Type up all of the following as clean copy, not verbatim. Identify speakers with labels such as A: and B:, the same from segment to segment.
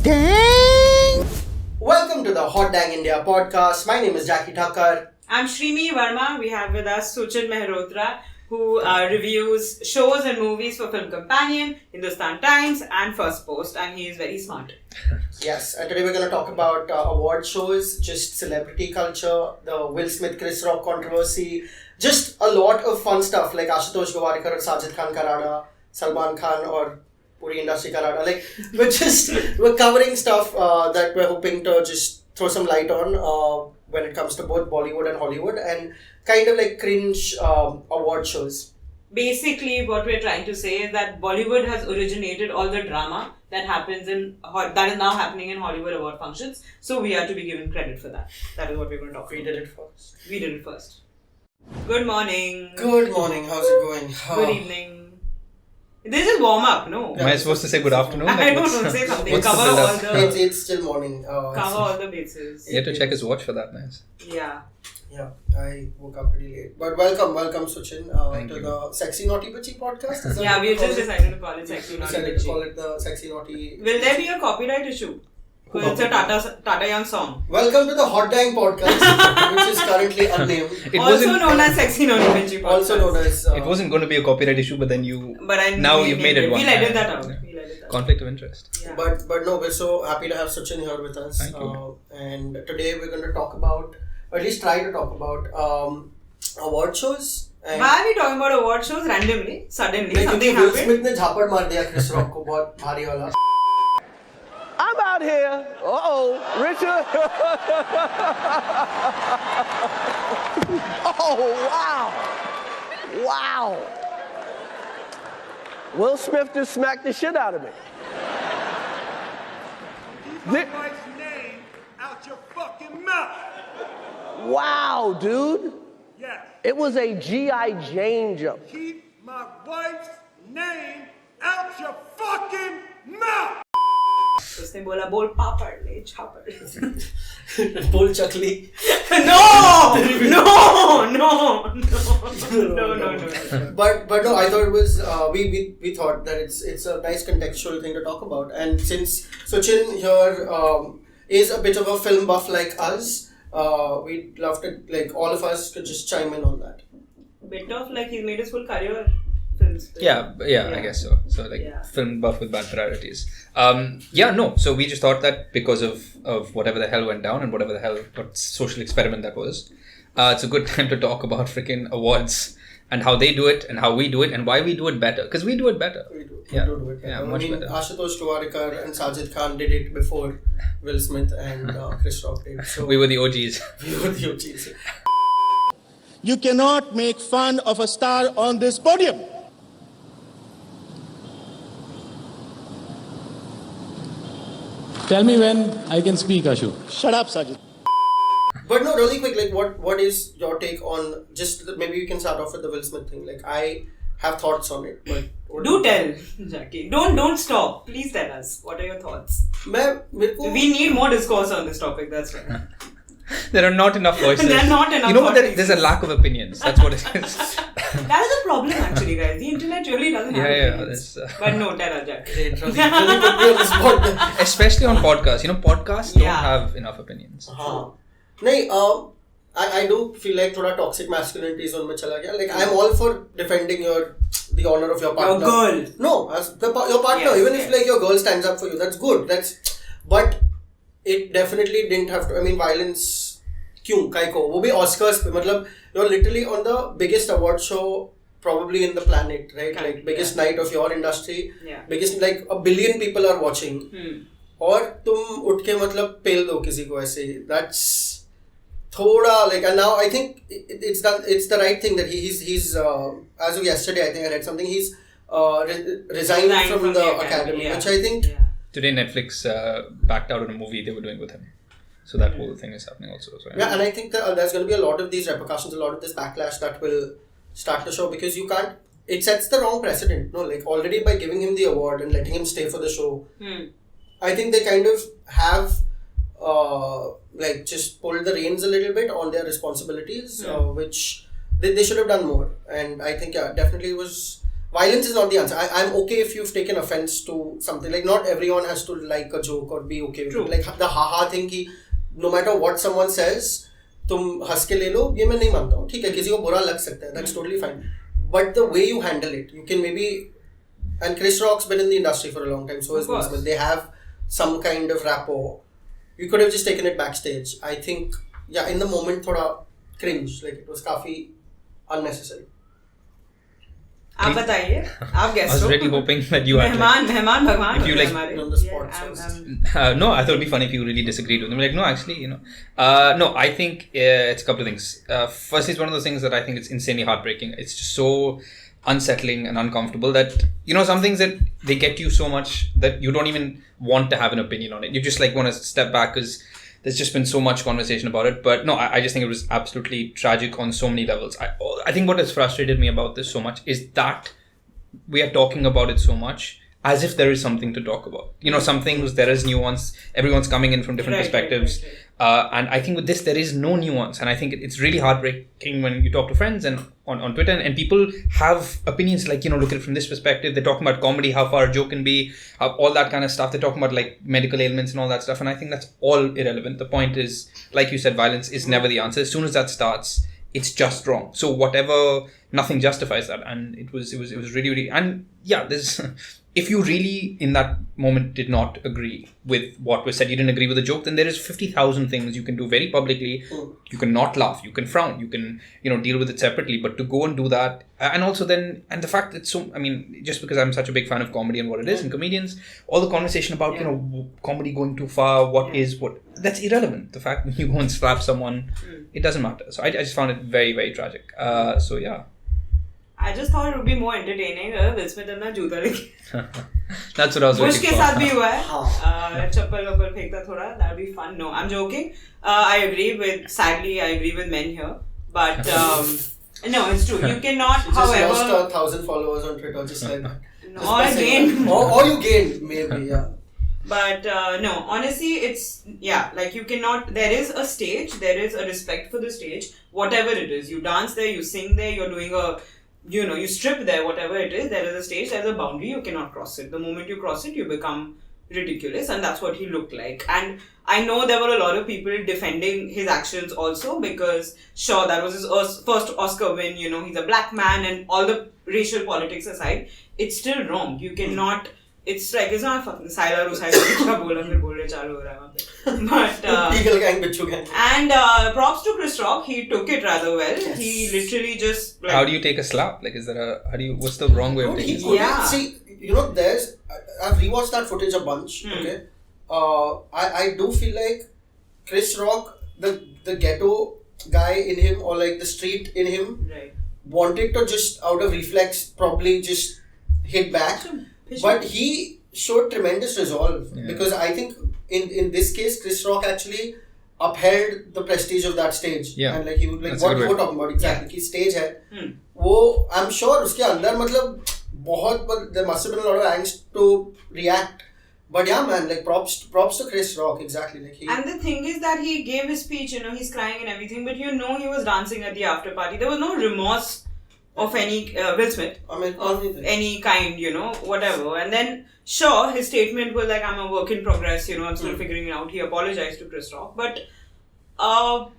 A: dang!
B: Welcome to the Hot Dang India podcast. My name is Thakkar.
C: I'm Shreemi, Verma. We have with us Suchin Mehrotra, who reviews shows and movies for Film Companion, Hindustan Times, and First Post, and he is very smart.
B: Yes, and today we're going to talk about award shows, just celebrity culture, the Will Smith Chris Rock controversy, just a lot of fun stuff like Ashutosh, Gowariker, or Sajid Khan Karada, Salman Khan, or Puri Industry Karada. Like we're covering stuff that we're hoping to just throw some light on when it comes to both Bollywood and Hollywood, and kind of like cringe award shows.
C: Basically, what we're trying to say is that Bollywood has originated all the drama that happens that is now happening in Hollywood award functions. So we are to be given credit for that. That is what we're going to talk about. We did it first. Good morning.
B: Good morning. How's it going?
C: Good evening. This is warm up, no?
D: Am I supposed to say good afternoon?
C: I don't know. Say something.
D: What's
C: Cover
D: the
C: all the.
B: It's still morning.
C: Cover all the bases.
D: You have to check his watch for that, nice.
C: Yeah.
B: Yeah, I woke up pretty late. But welcome Suchin
D: Thank
B: to
D: you.
B: the Sexy Naughty Bitchy podcast. Is that
C: Yeah,
B: what
C: we
B: you call
C: just
B: it?
C: decided to call it Sexy
B: We
C: Naughty
B: decided to call
C: Bitchy.
B: it the Sexy Naughty.
C: Will there be a copyright issue? Because it's a Tata Young song.
B: Welcome to the Hot Dang podcast, which is currently unnamed.
D: It
C: Also
D: wasn't.
C: known as Sexy Naughty Bitchy podcast.
B: Also known as.
D: It wasn't going to be a copyright issue, but then you've made it one.
C: We'll edit that out.
D: Yeah. Conflict of interest.
C: Yeah.
B: But no, we're so happy to have Suchin here with us.
D: Thank you.
B: And today we're going to talk about, or at least try to talk about, award shows. And
C: Why are we talking about award shows randomly? Suddenly,
B: क्योंकि
C: something
B: Will
C: happened.
B: Smith ने झापड़ मार दिया Chris rock को बहुत भारी वाला.
A: I'm out here. Richard. Oh, wow. Wow. Will Smith just smacked the shit out of me.
E: Keep my wife's name out your fucking mouth.
A: Wow, dude.
E: Yes.
A: It was a G.I. Jane jump.
E: Keep my wife's name out your fucking mouth.
C: उसने बोला बोल पापड़ ले छापड़.
B: बोल चकली.
C: No.
B: But no, I thought it was we thought that it's a nice contextual thing to talk about, and since Suchin here is a bit of a film buff like us, we'd love to, like, all of us could just chime in on that.
C: Bit of like he's made his full career films.
D: Yeah, I guess so. So film buff with bad priorities. So we just thought that because of whatever the hell went down and what social experiment that was, it's a good time to talk about freaking awards and how they do it and how we do it and why we do it better. Because we do it better.
B: We do it
D: Yeah,
B: better.
D: much
B: I mean,
D: better.
B: Ashutosh, Gowariker and Sajid Khan did it before Will Smith and Chris Rock did. So
D: We were the OGs.
B: we were the OGs.
F: You cannot make fun of a star on this podium.
G: Tell me when I can speak, Ashu.
F: Shut up, Sajid.
B: But no, really quick, like, what is your take on, just maybe we can start off with the Will Smith thing. Like, I have thoughts on it, but
C: Do tell, Jackie. Don't stop. Please tell us. What are your thoughts?
B: मेरे को
C: We need more discourse on this topic. That's right.
D: There are not enough voices.
C: There are not enough
D: You know what?
C: voices.
D: There's a lack of opinions. That's what it is.
C: That is a problem, actually, guys. The internet really doesn't have opinions.
D: that's,
C: But no, tell us, Jack.
B: Great, really put me on the spot.
D: especially on podcasts. Podcasts don't
C: Yeah.
D: have enough opinions.
B: हाँ नहीं I do feel like थोड़ा toxic masculinity zone में चला गया. Like, I'm all for defending the honor of your partner.
C: Your girl.
B: No, as your partner.
C: Yes,
B: even
C: yes.
B: if like your girl stands up for you, that's good. But it definitely didn't have to. I mean, violence. क्यों काय को वो भी Oscars पे मतलब you're literally on the biggest award show probably in the planet, right?
C: Correct,
B: Like biggest night of your industry.
C: Yeah.
B: Biggest, like, 1 billion people are watching. और तुम उठ के मतलब पेल दो किसी को ऐसे. That's थोड़ा like, and now I think it's the right thing that he's as of yesterday I think I read something, he's resigned from the academy,
C: yeah.
B: which I think
D: Today Netflix backed out on a movie they were doing with him. So that whole thing is happening also. So,
B: yeah, and I think that there's going to be a lot of these repercussions, a lot of this backlash that will start to show, because you can't, it sets the wrong precedent, no? Like, already by giving him the award and letting him stay for the show, I think they kind of have like just pulled the reins a little bit on their responsibilities, which they should have done more. And I think definitely it was violence is not the answer. I'm okay if you've taken offense to something. Like, not everyone has to like a joke or be okay with
C: True.
B: it. Like the haha thing ki no matter what someone says, तुम हंस के ले लो, ये मैं नहीं मानता हूँ. ठीक है, किसी को बुरा लग सकता है. That's totally fine. But the way you handle it, you can maybe. And Chris Rock's been in the industry for a long time, so is Will Smith. They have some kind of rapport. You could have just taken it backstage. I think, yeah, in the moment, thoda cringe. Like, it was काफी unnecessary.
C: आप बताइए, आप guess
D: I was
C: करो.
D: really hoping that you had
C: मेहमान भगवान
D: if you
C: होते
D: like-
C: हमारे.
B: On the spot,
C: Yeah,
B: so
D: no, I thought it'd be funny if you really disagreed with them. Like, no, actually, no, I think it's a couple of things. Firstly, it's one of those things that I think it's insanely heartbreaking. It's just so unsettling and uncomfortable that, some things that they get you so much that you don't even want to have an opinion on it. You just like want to step back because there's just been so much conversation about it. But no, I just think it was absolutely tragic on so many levels. I think what has frustrated me about this so much is that we are talking about it so much as if there is something to talk about. Some things there is nuance. Everyone's coming in from different perspectives.
C: Right.
D: And I think with this, there is no nuance. And I think it's really heartbreaking when you talk to friends and on Twitter and people have opinions like, look at it from this perspective. They're talking about comedy, how far a joke can be, all that kind of stuff. They're talking about like medical ailments and all that stuff. And I think that's all irrelevant. The point is, like you said, violence is never the answer. As soon as that starts, it's just wrong. So nothing justifies that. And it was really, really, and yeah, there's, if you really in that moment did not agree with what was said, you didn't agree with the joke, then there is 50,000 things you can do very publicly. You can not laugh, you can frown, you can, deal with it separately, but to go and do that, and also then, and the fact that just because I'm such a big fan of comedy and what it is and comedians, all the conversation about, comedy going too far, that's irrelevant. The fact that you go and slap someone, it doesn't matter. So I just found it very, very tragic. So yeah.
C: I just thought it would be more entertaining if Will Smith अपना जूता लेके
D: That's what I was
C: Bush
D: looking
C: के
D: for.
C: साथ भी हुआ है चप्पल वप्पल फेंकता थोड़ा that would be fun. No, I'm joking. Sadly I agree with men here, but no, it's true. You cannot,
B: you just
C: however,
B: lost 1,000 followers on Twitter just like that.
C: or again,
B: or you gained maybe, yeah.
C: but no, honestly, it's like you cannot. There is a stage. There is a respect for the stage. Whatever it is, you dance there, you sing there, you're doing you strip there, whatever it is, there is a stage, there's a boundary, you cannot cross it. The moment you cross it, you become ridiculous, and that's what he looked like. And I know there were a lot of people defending his actions also, because sure, that was his first Oscar win, he's a black man, and all the racial politics aside, it's still wrong. You cannot, it's like, it's not fucking Saila Rusai, but
B: Eagle gang, Bichu gang.
C: and props to Chris Rock, he took it rather well.
B: Yes.
C: He literally just
D: How do you take a slap? Like, what's the wrong way of taking a slap?
C: Yeah.
B: See, I've rewatched that footage a bunch, okay? I do feel like Chris Rock, the ghetto guy in him, or like the street in him,
C: right.
B: wanted to just out of reflex probably just hit back, but he showed tremendous resolve, because I think in this case Chris Rock actually upheld the prestige of that stage, and like he would like, what you were talking about exactly, कि stage है वो, I'm sure उसके अंदर मतलब बहुत, there must have been a lot of angst to react. But yeah, man, like props to Chris Rock, exactly. Like
C: And the thing is that he gave his speech, he's crying and everything, but he was dancing at the after party. There was no remorse of any Will Smith, of any kind, whatever. And then sure, his statement was like, I'm a work in progress, I'm still figuring it out. He apologized to Chris Rock, but on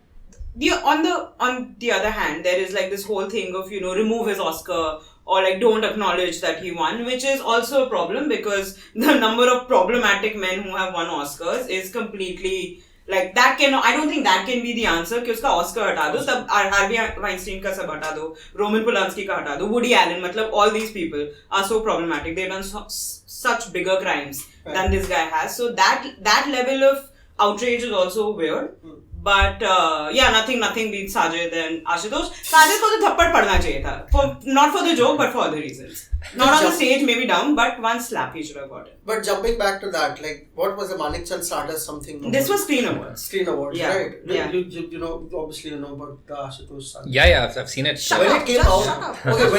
C: the other hand, there is like this whole thing of remove his Oscar, or like don't acknowledge that he won, which is also a problem, because the number of problematic men who have won Oscars is completely like that. I don't think that can be the answer कि उसका Oscar हटा दो, तब Harvey Weinstein का सब हटा दो, Roman Polanski का हटा दो, Woody Allen, मतलब all these people are so problematic. They've done such bigger crimes than this guy has. So that level of outrage is also weird. But nothing beats Sajid and Ashutosh. Sajid को तो थप्पड़ पड़ना चाहिए था, not for the joke, but for other reasons. Not on the stage, maybe down, but one slap he should have gotten.
B: But jumping back to that, like, what was the Manik Chand Stardust something?
C: This was Screen Awards.
B: Screen Awards,
C: Yeah.
B: right?
C: Yeah.
B: You obviously know about the Ashutosh son.
D: Yeah, I've seen it.
C: Shut
B: When
C: up,
B: it came
C: just
B: out,
C: shut up.
B: okay,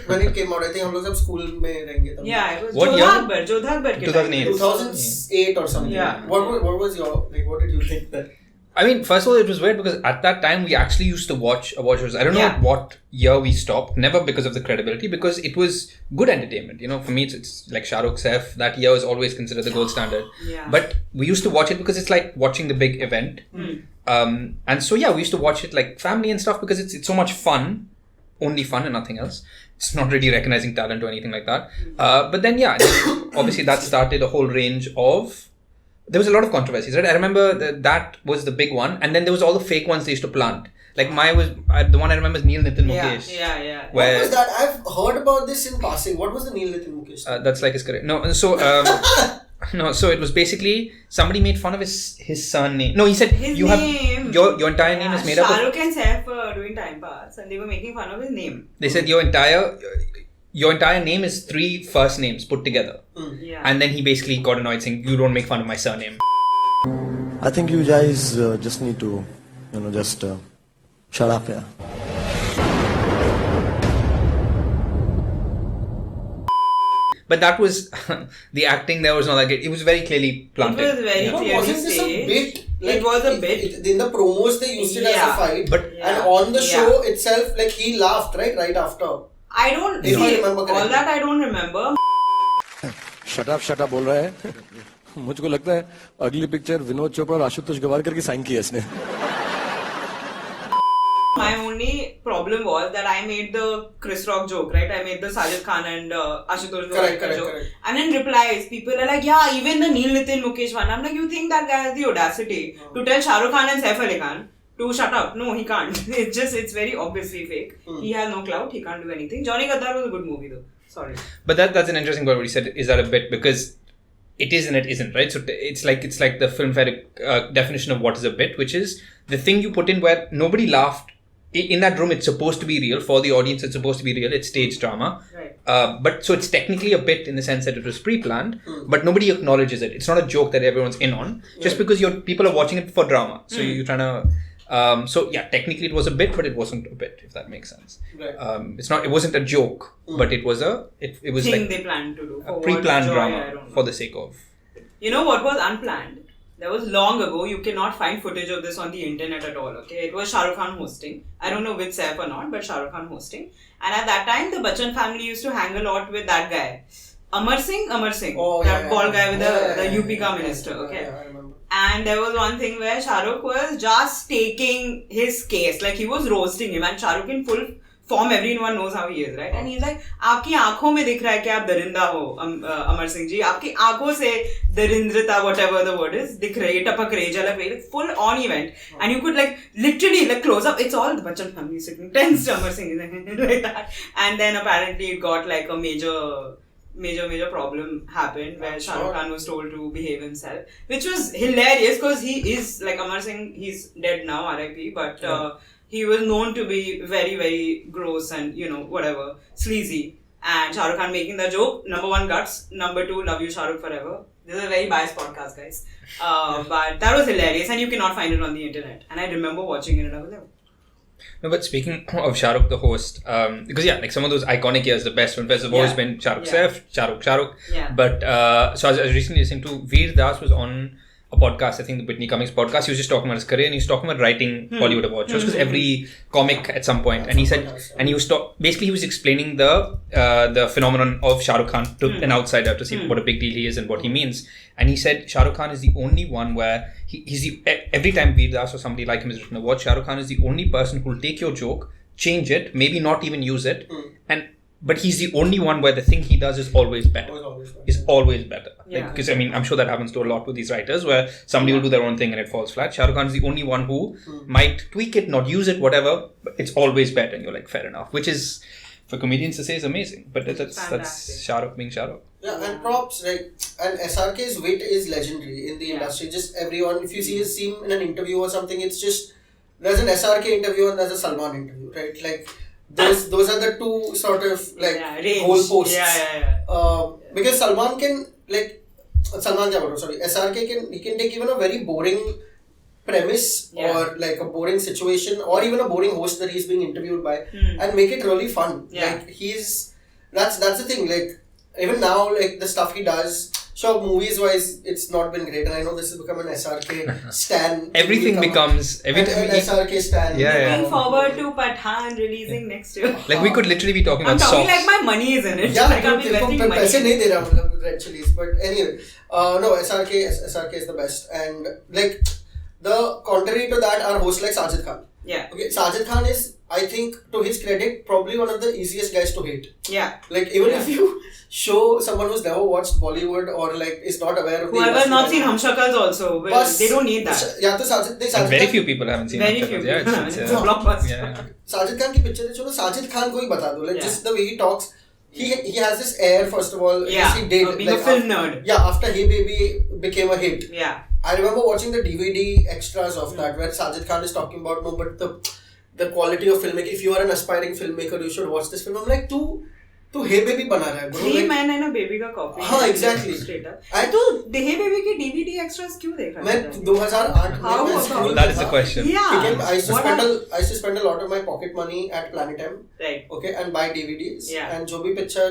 B: when it came out, I think हम लोग सब school में रहेंगे तब.
C: Yeah, it was
D: What year?
C: Jodha Akbar.
D: 2008.
B: 2008 or something.
C: Yeah.
B: What was your, like, what did you think that?
D: I mean, first of all, it was weird because at that time we actually used to watch award shows. I don't know what year we stopped. Never because of the credibility, because it was good entertainment. You know, for me, it's like Shah Rukh Saif. That year is always considered the gold standard.
C: Yeah.
D: But we used to watch it because it's like watching the big event. And so we used to watch it like family and stuff because it's so much fun, only fun and nothing else. It's not really recognizing talent or anything like that. But then obviously that started a whole range of. There was a lot of controversies, right? I remember that was the big one, and then there was all the fake ones they used to plant. Like the one I remember is Neil Nitin Mukesh.
C: Yeah.
B: What was that? I've heard about this in passing. What was the Neil Nitin Mukesh?
D: That's like his correct. No, so so it was basically somebody made fun of his surname. No, he said
C: His
D: you
C: name.
D: have your entire name is made up.
C: Shah Rukh and Saif were doing time pass, and they were making fun of his name.
D: They said your entire name is 3 first names put together.
C: Yeah.
D: And then he basically got annoyed saying, you don't make fun of my surname.
H: I think you guys just need to, just shut up, yeah.
D: But that was, the acting there was not that good. It was very clearly planted.
C: It was very clearly
B: Wasn't this a bit? Like,
C: it was a bit.
B: In the promos, they used it as a fight. And on the show itself, like, he laughed, right after.
C: I don't
B: If I
C: see
B: remember
C: all
B: correctly.
C: that. I don't remember.
H: Shut up बोल रहा है मुझको लगता है अगली picture Vinod Chopra और आशुतोष गवारकर की sign की है इसने
C: My only problem was that I made the Chris Rock joke, right? I made the Sajid Khan and Ashutosh Gowariker joke.
B: Correct.
C: And in replies, people are like, yeah, even the Neil Nitin Mukesh one. I'm like, you think that guy has the audacity to tell Shah Rukh Khan and Saif Ali Khan to shut up? No, he can't. It's very obviously fake. He has no clout. He can't do anything. Johnny Gaddar was a good movie though. Sorry.
D: But that's an interesting point what he said. Is that a bit? Because it is and it isn't, right? So it's like the filmfare definition of what is a bit, which is the thing you put in where nobody laughed. In that room, it's supposed to be real. For the audience, it's supposed to be real. It's stage drama.
C: Right.
D: But so it's technically a bit in the sense that it was pre-planned, but nobody acknowledges it. It's not a joke that everyone's in on, just because people are watching it for drama. So you're trying to... so technically it was a bit, but it wasn't a bit, if that makes sense.
B: Right.
D: It wasn't a joke, but it was it was
C: Thing
D: like
C: they planned to do.
D: a pre-planned drama for the sake of...
C: You know what was unplanned? That was long ago. You cannot find footage of this on the internet at all. Okay, it was Shah Rukh Khan hosting. I don't know with Saif or not, but Shah Rukh Khan hosting. And at that time, the Bachchan family used to hang a lot with that guy, Amar Singh, that bald guy with the UP ka minister. Okay,
B: I remember.
C: and there was one thing where Shah Rukh was just taking his case, like he was roasting him, and Shah Rukh in full form, everyone knows how he is, right? And he's like, आपकी आँखों में दिख रहा है कि आप दरिंदा हो, अमर सिंह जी, आपकी आँखों से दरिंद्रता, whatever the word is, दिख रही है, टपक रही है, झलक रही है, full on event, and you could like literally like close up. It's all the Bachchan family sitting tense, Amar Singh like that, and then apparently it got like a major problem happened where Shah Rukh Khan was told to behave himself, which was hilarious because he is like Amar Singh, he's dead now, R.I.P. But he was known to be very, very gross and, whatever, sleazy. And Shah Rukh Khan making the joke, number 1, guts, number 2, love you, Shah Rukh forever. This is a very biased podcast, guys. But that was hilarious and you cannot find it on the internet. And I remember watching it and I was like...
D: No, but speaking of Shah Rukh, the host, because like some of those iconic years, the best filmfairs have always been Shah Rukh Saif, Shah Rukh.
C: Yeah.
D: But so I was recently listening to Veer Das was on a podcast, I think the Whitney Cummings podcast. He was just talking about his career and he was talking about writing Bollywood award shows because every comic at some point, and he said, and he was basically he was explaining the phenomenon of Shah Rukh Khan to an outsider to see what a big deal he is and what he means. And he said Shah Rukh Khan is the only one where every time Veer Das or somebody like him is written a word, Shah Rukh Khan is the only person who will take your joke, change it, maybe not even use it, but he's the only one where the thing he does is always better. Is always better. Because I'm sure that happens to a lot with these writers where somebody will do their own thing and it falls flat. Shah Rukh Khan is the only one who might tweak it, not use it, whatever, but it's always better. And you're like, fair enough. Which is, for comedians to say, is amazing. But that's Shah Rukh being Shah Rukh.
B: Yeah, and props, right? And SRK's wit is legendary in the industry. Just everyone, if you see him in an interview or something, it's just, there's an SRK interview and there's a Salman interview, right? Like, those are the two sort of like goalposts. Because Salman can SRK can take even a very boring premise or like a boring situation or even a boring host that he's being interviewed by and make it really fun. Like that's the thing. Like even now, like the stuff he does, sure, movies wise, it's not been great, and I know this has become an SRK stan.
D: Everything becomes
B: an SRK stan.
C: Looking forward to Pathaan releasing next year.
D: Like we could literally be talking
C: I'm
D: about
C: talking
D: socks.
C: like my money is in it.
B: Yeah,
C: like I'm investing money.
B: पैसे नहीं दे रहा मतलब red chilies, but anyway, no, SRK is the best, and like the contrary to that are hosts like Sajid Khan.
C: Yeah.
B: Okay, Sajid Khan is, I think, to his credit, probably one of the easiest guys to hate.
C: Yeah.
B: Like even if you show someone who's never watched Bollywood or like is not aware of
C: whoever has not seen Humshakals also, well, they don't need that.
B: Yeah, तो Sajid
D: And very
B: Khan,
D: few people haven't seen
C: Very
D: it.
C: few
D: Yeah,
C: people.
D: it's
C: It's a blockbuster.
D: yeah.
B: Sajid Khan की picture है चलो Sajid Khan को ही बता दो, like
C: Yeah.
B: just the way he talks. He has this air, first of all.
C: Yeah,
B: He did,
C: being a film nerd.
B: Yeah, after Hey Baby became a hit.
C: Yeah.
B: I remember watching the DVD extras of that where Sajid Khan is talking about but the quality of filmmaking. If you are an aspiring filmmaker, you should watch this film. I'm like, तू Hey Baby बना रहा है bro.
C: 3 Men and a Baby का copy.
B: हाँ, exactly.
C: Straight up.
B: I-
C: तो Hey Baby के DVD extras क्यों देख रहा
B: मैं
C: है?
B: 2008 में
C: How
B: मैं
C: about-
B: school
D: That
B: में
D: is the
B: था.
D: question.
C: Yeah.
B: I used to
C: What
B: spend a lot of my pocket money at Planet M.
C: Right.
B: Okay, and buy DVDs.
C: Yeah.
B: And जो भी picture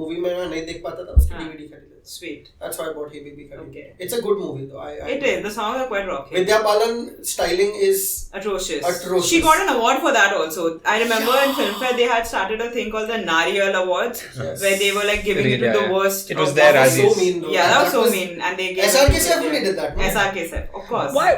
B: movie में मैं नहीं देख पाता था उसकी
C: हाँ.
B: DVD खरीद लेता.
C: Sweet.
B: That's why I bought Hey Baby खरीद.
C: Okay.
B: It's a good movie though.
C: It is. The songs are quite rocky.
B: Vidya Balan styling is
C: Atrocious.
B: Atrocious.
C: She got an award for that also. I remember in Filmfare they had started a thing called the Nariyal Awards,
B: Yes.
C: where they were like giving it to the worst.
D: It was
C: of-
D: there
B: That
D: as
B: was so
D: is.
B: mean though.
C: Yeah, that was so mean, and they gave
B: SRK
C: it to
B: Saif
C: Vidya.
B: only did that, no?
C: SRK Saif, of course.
D: Why?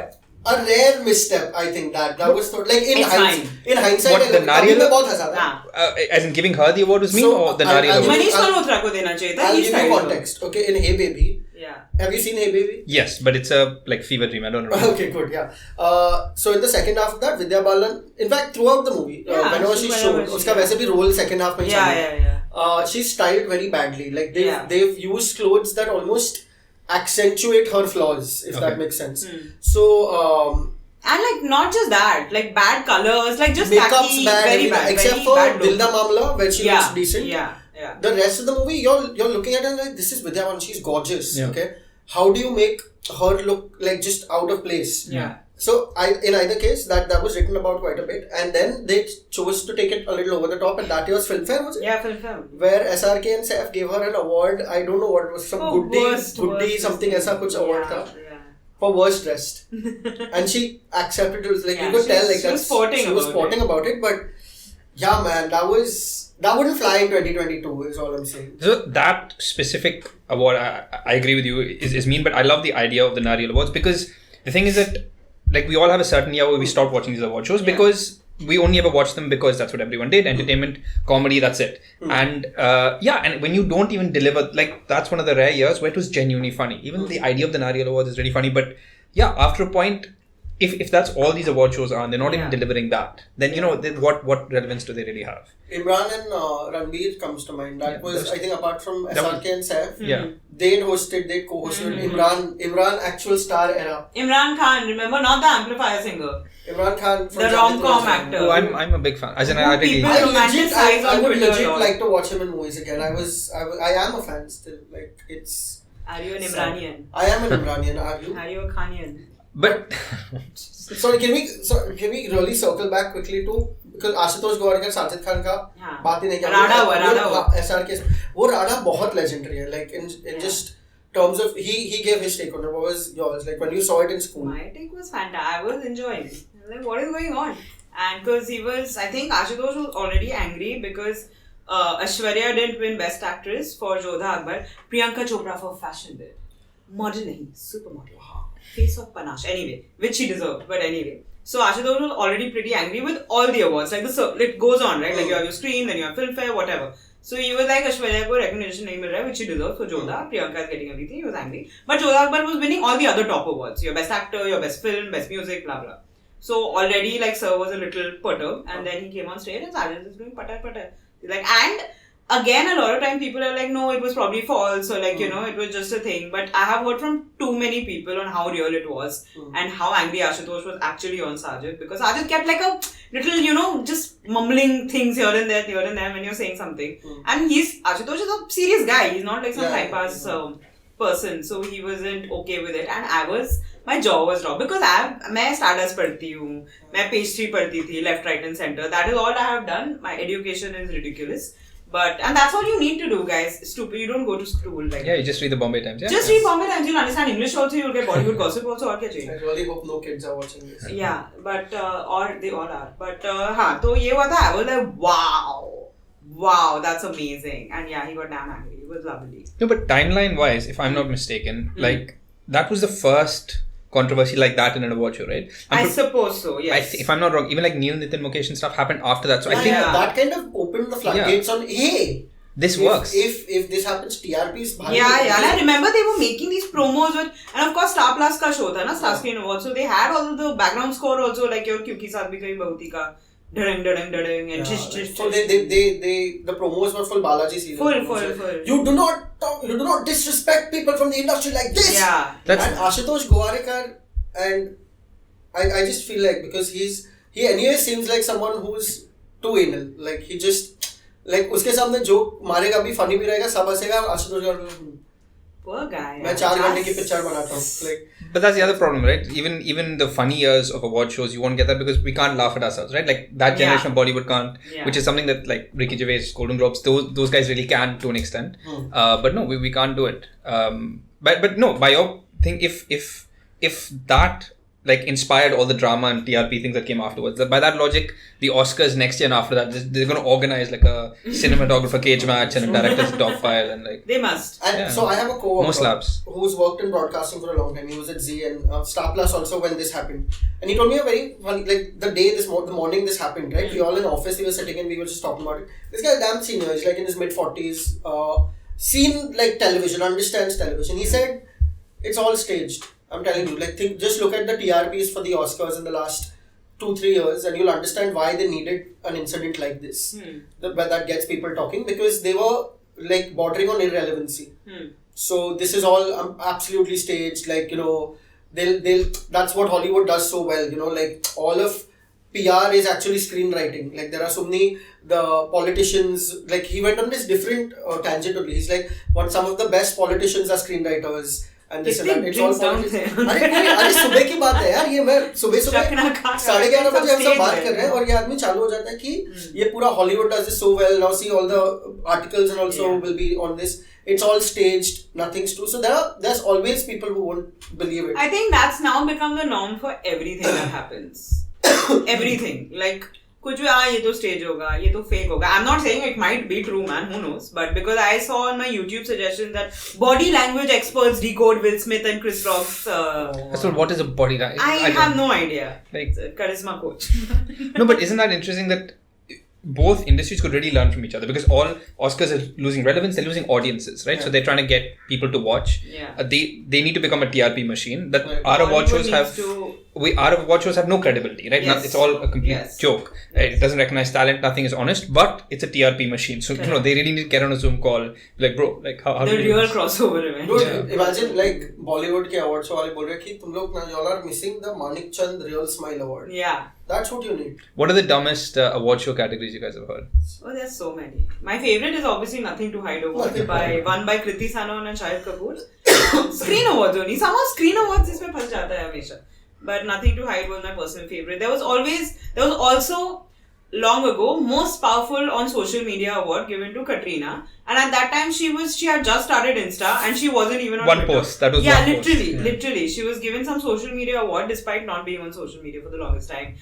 B: A rare misstep, I think that was like in
C: It's
B: hindsight.
C: fine.
B: In hindsight,
D: What, the Nariyal-
B: में बहुत हंसा था.
C: हाँ.
D: As in giving her the award was mean
B: So,
D: or the
B: I'll-
D: Nariyal
B: I'll-
D: award?
C: Manish
B: I'll-
C: Malhotra को देना चाहिए था.
B: I'll
C: He
B: give you
C: styled
B: context. Okay, in Hey Baby,
C: it. Yeah.
B: have you seen Hey Baby?
D: Yes, but it's a like fever dream. I don't know.
B: Okay, good, yeah. So in the second half of that, Vidya Balan, in fact, throughout the movie,
C: Yeah,
B: whenever she
C: whenever
B: showed,
C: she-
B: उसका वैसे भी role second half में ही
C: Yeah,
B: चला.
C: yeah.
B: She's styled very badly. Like
C: Yeah.
B: they've used clothes that almost accentuate her flaws, if
D: Okay.
B: that makes sense. So
C: And like not just that, like bad colors, like just
B: makeup's
C: tacky,
B: bad,
C: very
B: everything,
C: bad,
B: except
C: very
B: for
C: bad
B: Dil
C: look.
B: Da Mamla, where she looks decent.
C: Yeah.
B: The rest of the movie, you're looking at her and like, this is Vidya Balan, she's gorgeous.
D: Yeah.
B: Okay, how do you make her look like just out of place?
C: Yeah.
B: So in either case, that was written about quite a bit, and then they chose to take it a little over the top, and that year's Filmfare, was it?
C: Yeah, film.
B: Where SRK and Saif gave her an award. I don't know what it was, some
C: worst
B: something ऐसा कुछ award था
C: Yeah.
B: for worst dressed, and she accepted it. Like
C: Yeah,
B: you could tell, like
C: she was sporting
B: she was
C: about
B: sporting about it. But yeah, man, that wouldn't fly in 2022. Is all I'm saying.
D: So that specific award, I agree with you, is mean, but I love the idea of the Nariyal Awards because the thing is that like we all have a certain year where we stop watching these award shows because we only ever watch them because that's what everyone did. Entertainment, comedy, that's it. And and when you don't even deliver, like that's one of the rare years where it was genuinely funny. Even the idea of the Nariyal Awards is really funny, but yeah, after a point, if that's all these award shows are and they're not even delivering that, then you know then what relevance do they really have?
B: Imran and Ranbir comes to mind. That was, I think, apart from SRK and Saif,
D: Yeah.
B: they'd co-hosted Imran actual star era.
C: Imran Khan, remember, not the amplifier singer.
B: Imran Khan from
C: The rom-com actor.
D: Oh, I'm a big fan. As in, I really.
C: people-
B: I
C: romanticize on
B: would
C: Twitter
B: legit
C: a lot.
B: like to watch him in movies again. I am a fan still. Like it's.
C: Are you an Imranian?
B: I am an Imranian. Are you?
C: Are you a Khanian?
D: But
B: Sorry, can we really circle back quickly to because Ashutosh Gowariker Sajid Khan का
C: हाँ.
B: बात ही नहीं किया.
C: राडा हुआ.
B: SRK वो राडा बहुत legendary है. Like in just terms of he gave his take on it. What was yours? Like when you saw it in school.
C: My take was fantastic. I was enjoying it. I was like, what is going on? And because I think Ashutosh was already angry because Aishwarya didn't win Best Actress for Jodha Akbar. Priyanka Chopra for Fashion did. Modeling, supermodel. Face of panache. Anyway, which she deserved. But anyway. So Ashutosh was already pretty angry with all the awards. Like it goes on, right? Like you have your screen, then you have Filmfare, whatever. So he was like, Aishwarya ko recognition nahi mil raha hai, which she deserves for Jodha. Priyanka is getting everything. He was angry. But Jodha Akbar was winning all the other top awards. Your best actor, your best film, best music, blah blah. So already like Sir was a little perturbed, and then he came on stage and Sajid is doing patar. Like, and again, a lot of time people are like, no, it was probably false, or like, you know, it was just a thing. But I have heard from too many people on how real it was and how angry Ashutosh was actually on Sajid, because Sajid kept like a little, you know, just mumbling things here and there when you're saying something. And Ashutosh is a serious guy. He's not like some time pass person. So he wasn't okay with it. And my jaw was dropped because मैं Stardust पढ़ती हूँ, मैं page 3 पढ़ती थी, left, right and center. That is all I have done. My education is ridiculous. And that's all you need to do, guys. Stupid, you don't go to school like
D: Yeah, you just read the Bombay Times. Yeah.
C: Just read Bombay Times, you'll understand English also, you'll get Bollywood gossip also, or kya chahiye?
B: I really hope no kids are watching this.
C: Yeah, but or they all are. But so ye hua tha. I was like, wow, that's amazing. And yeah, he got damn angry. It was lovely.
D: No, but timeline-wise, if I'm not mistaken, like that was the first controversy like that in an award show, right?
C: I suppose so. Yes.
D: If I'm not wrong, even like Neil Nitin Mukesh and stuff happened after that. So I think
B: that kind of opened the floodgates on. Hey,
D: this works.
B: If this happens, TRP's.
C: Yeah. And I remember they were making these promos with, and of course Star Plus ka show tha na, Star Screen Awards. So they had all the background score also, like your Kyunki Saath Bhi Kahi Bahuti ka. And
B: So the promos were full Balaji season.
C: Full.
B: You do not disrespect people from the industry like this.
C: Yeah.
B: And Ashutosh Gowariker, and I just feel like because he anyway seems like someone who's too anal. Like he just like uske samne joke marega bhi funny bhi rahega, sab hasega. Ashutosh Gowariker.
C: Poor guy.
B: मैं 4 घंटे की picture बनाता हूँ. Like.
D: But that's the other problem, right? Even the funny years of award shows, you won't get that because we can't laugh at ourselves, right? Like that generation of Bollywood can't, which is something that like Ricky Gervais, Golden Globes, those guys really can to an extent. But no, we can't do it. But no, by your thing, if that like inspired all the drama and TRP things that came afterwards, by that logic, the Oscars next year and after that, they're going to organize like a cinematographer cage match and a director's dogpile and like.
C: They must.
B: And so I have a co-worker who's worked in broadcasting for a long time. He was at Z and Star Plus also when this happened. And he told me a very funny, like the morning this happened, right? We all in office, we were sitting and we were just talking about it. This guy is damn senior, he's like in his mid-40s, seen like television, understands television. He said, it's all staged. I'm telling you, like just look at the TRPs for the Oscars in the last 2-3 years and you'll understand why they needed an incident like this. That gets people talking because they were like bordering on irrelevancy. So this is all absolutely staged, like, you know, they'll that's what Hollywood does so well, you know, like all of PR is actually screenwriting. Like there are so many, the politicians, like he went on this different tangent only. He's like, some of the best politicians are screenwriters. And this and that. It's all politics. अरे सुबह की बात है यार, ये मैं सुबह 11:30 बजे हम सब बात कर रहे हैं और ये आदमी चालू हो जाता है कि ये पूरा Hollywood does this so well. Now see all the articles and also will be on this. It's all staged, nothing's true. So there's always people who won't believe it.
C: I think that's now become the norm for everything that happens. Everything. Like कुछ भी ये तो stage होगा, ये तो fake होगा. I'm not saying it might be true, man. Who knows? But because I saw on my YouTube suggestions that body language experts decode Will Smith and Chris Rock's.
D: So what is a body language?
C: I have no idea.
D: Like
C: it's a charisma coach.
D: No, but isn't that interesting that both industries could really learn from each other because all Oscars are losing relevance, they're losing audiences, right? So they're trying to get people to watch. They need to become a TRP machine. That our award shows have no credibility, right? It's all a complete joke. Right? It doesn't recognize talent, nothing is honest, but it's a TRP machine. So you know they really need to get on a Zoom call, like bro, like how
C: the real crossover event.
B: Dude, imagine like Bollywood ke award show wale bol rahe ki tum log na y'all are missing the Manik Chand Real Smile Award.
C: Yeah.
B: That's what you need.
D: What are the dumbest award show categories you guys have heard?
C: Oh, there's so many. My favorite is obviously Nothing to Hide Award won by Kriti Sanon and Shahid Kapoor. Screen Awards only. Somehow Screen Awards इसमें फंस जाता है हमेशा. But Nothing to Hide was my personal favorite. There was also long ago most powerful on social media award given to Katrina, and at that time she had just started Insta and she wasn't even on
D: one
C: Twitter.
D: Post that was
C: literally she was given some social media award despite not being on social media for the longest time.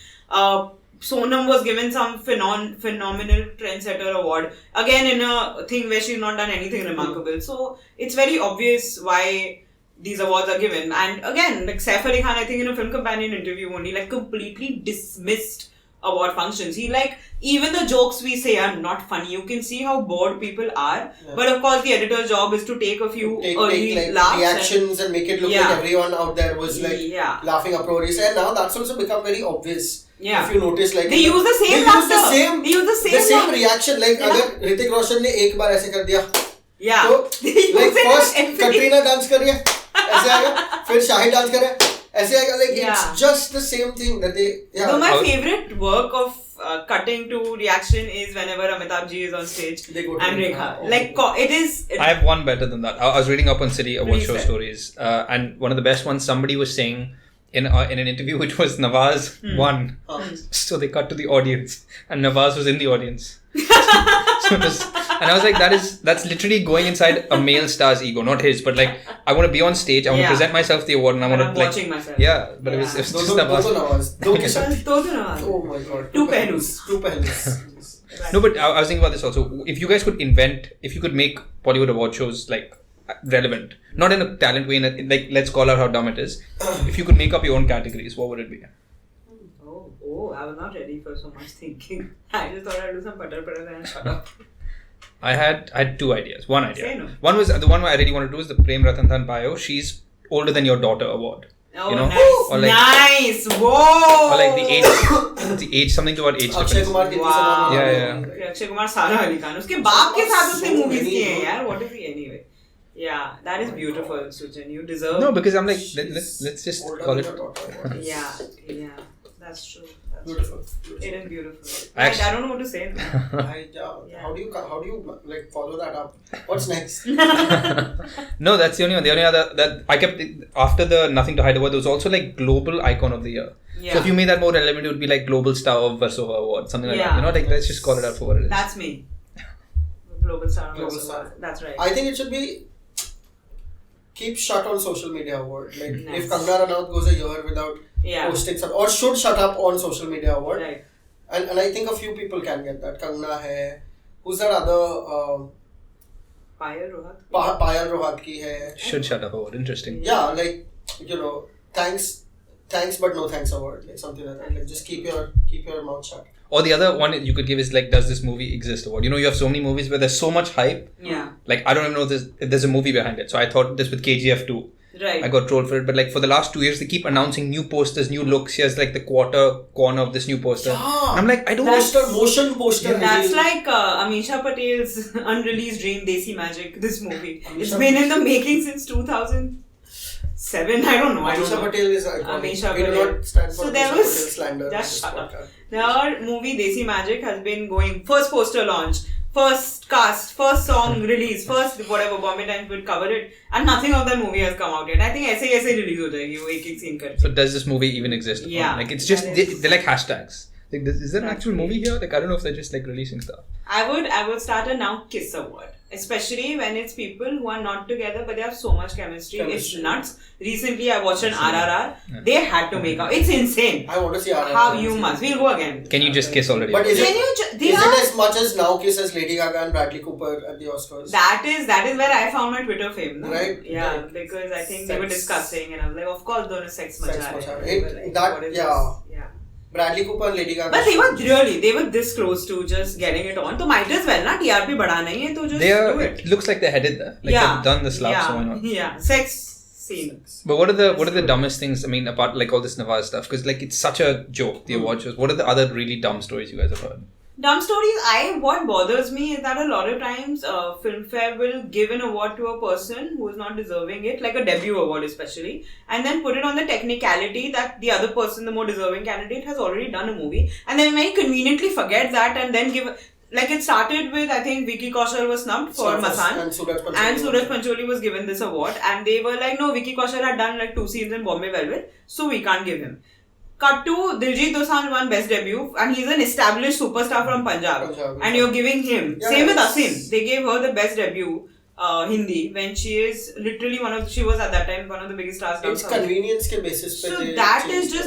C: Sonam was given some phenomenal trendsetter award again in a thing where she's not done anything remarkable. So it's very obvious why these awards are given. And again, like Saif Ali Khan, I think in a Film Companion interview only, like completely dismissed award functions. He like, even the jokes we say are not funny. You can see how bored people are. But of course, the editor's job is to take a few early
B: like
C: laughs.
B: Reactions and make it look like everyone out there was like laughing uproariously. And now that's also become very obvious. If you notice, like
C: they use the same laughter. They use the same
B: reaction. Like अगर ऋतिक रोशन ने एक बार ऐसे कर दिया, तो
C: like
B: first Katrina dance कर रही है, ऐसे आएगा, फिर शाहिद डांस कर रहा है, ऐसे आएगा. Like it's just the same thing that they.
C: So my favorite work of cutting to reaction is whenever Amitabh Ji is on stage and Rekha. Like it is.
D: I have one better than that. I was reading up on City Award show stories, and one of the best ones. Somebody was saying in an interview which was Nawaz won, so they cut to the audience, and Nawaz was in the audience. So And I was like, that's literally going inside a male star's ego, not his, but like, I want to be on stage, I want to present myself to the award, and I want to like...
C: watching myself.
D: Yeah, but it was just Nawaz.
B: Oh my god.
C: Two pehlus.
D: No, but I was thinking about this also. If you guys could make Bollywood award shows like relevant, not in a talent way, like let's call out how dumb it is. If you could make up your own categories, what would it be?
C: Oh, I was not ready for so much thinking. I just thought I'd do some butter and shut up.
D: I had two ideas. One idea.
C: Say no.
D: One was the one I really want to do is the Prem Ratan Dhan bio. She's older than your daughter award.
C: Oh,
D: you know?
C: nice.
D: Or like,
C: nice. Whoa.
D: Or like the age, something about age
B: Akshay
D: difference.
B: Kumar ki
C: Wow.
D: Yeah.
C: Akshay Kumar Sara Ali Khan. Uske baap ke saath usne movies kiye hain yaar. What is he anyway? Yeah, that is beautiful, Suchin. You deserve.
D: No, because I'm like, let's just call it.
C: Yeah, that's true.
B: Beautiful.
C: It is beautiful.
D: I
C: don't know what to say.
B: How do you like follow that up? What's next?
D: No, that's the only one. The only other that I kept after the Nothing to Hide award, there was also like Global Icon of the Year.
C: Yeah.
D: So if you made that more relevant, it would be like Global Star of Versova Award, something like that. You know, like let's just call it out for what it is.
C: That's me. Global Star.
B: Global Star.
C: That's right.
B: I think it should be keep shut on social media award. Like
C: Nice.
B: if Kangana Ranaut goes a year without posting something, or should shut up on social media award.
C: Right.
B: And I think a few people can get that. Kangana hai. Who's that other?
C: Payal Rohat.
B: Payal Rohat ki hai.
D: Should shut up award. Interesting.
B: Yeah, like thanks but no thanks award, like something like that. Like just keep your mouth shut.
D: Or the other one you could give is like, does this movie exist award? You know, you have so many movies where there's so much hype.
C: Yeah.
D: Like I don't even know if there's a movie behind it. So I thought this with KGF 2.
C: Right.
D: I got trolled for it, but like for the last 2 years, they keep announcing new posters, new looks. Here's like the corner of this new poster.
B: Yeah.
D: And I'm like, I don't
B: Motion poster.
C: That's like Amisha Patel's unreleased dream, Desi Magic, this movie. It's been in the making since 2007. I don't know.
B: Amisha Patel is iconic.
C: Amisha
B: We do
C: Patel.
B: not stand for
C: So
B: Amisha
C: there
B: Patel
C: was
B: slander.
C: just shut up. Their movie Desi Magic has been going first poster launch, first cast, first song release, first whatever Bombay Times would cover it, and nothing of that movie has come out yet. I think ऐसे release हो जाएगी वो एक scene करके.
D: So does this movie even exist?
C: Yeah.
D: Like it's just they're like hashtags. Like is there an actual movie here? Like I don't know if they're just like releasing stuff.
C: I would start a Now Kiss award, especially when it's people who are not together but they have so much chemistry. It's nuts. Recently I watched an RRR.
D: Yeah.
C: They had to make out. It's insane.
B: I want to see RRR.
C: How you must. We'll go again.
D: Can you just kiss already?
B: But is
C: Can
B: it
C: you?
B: is it as much as Now Kiss as Lady Gaga and Bradley Cooper at the Oscars?
C: That is where I found my Twitter fame. No?
B: Right.
C: Yeah,
B: Like,
C: because I think they were discussing and I was like, of course, dono sex macha hai. Yeah.
B: Bradley Cooper and Lady Gaga.
C: But they were this close to just getting it on. So might as well, na TRP बढ़ाना ही है तो just do it.
D: It looks like they're headed there. Like they've done the slap, so why not?
C: Yeah, sex scene.
D: But what are the dumbest things? I mean, apart like all this Nawaz stuff, because like it's such a joke. The award shows. What are the other really dumb stories you guys have heard?
C: Dumb stories. What bothers me is that a lot of times Filmfare will give an award to a person who is not deserving it, like a debut award especially, and then put it on the technicality that the other person, the more deserving candidate, has already done a movie, and then very conveniently forget that and then give. Like it started with, I think Vicky Kaushal was snubbed for Masan,
B: and
C: Suraj Pancholi was given this award, and they were like, no, Vicky Kaushal had done like 2 scenes in Bombay Velvet, so we can't give him. Cut to Diljit Dosanjh won Best Debut, and he's an established superstar from Punjab. And you're giving him. Same with Asim. They gave her the Best Debut Hindi when she is literally she was at that time one of the biggest stars.
B: It's convenience ke basis pe.
C: So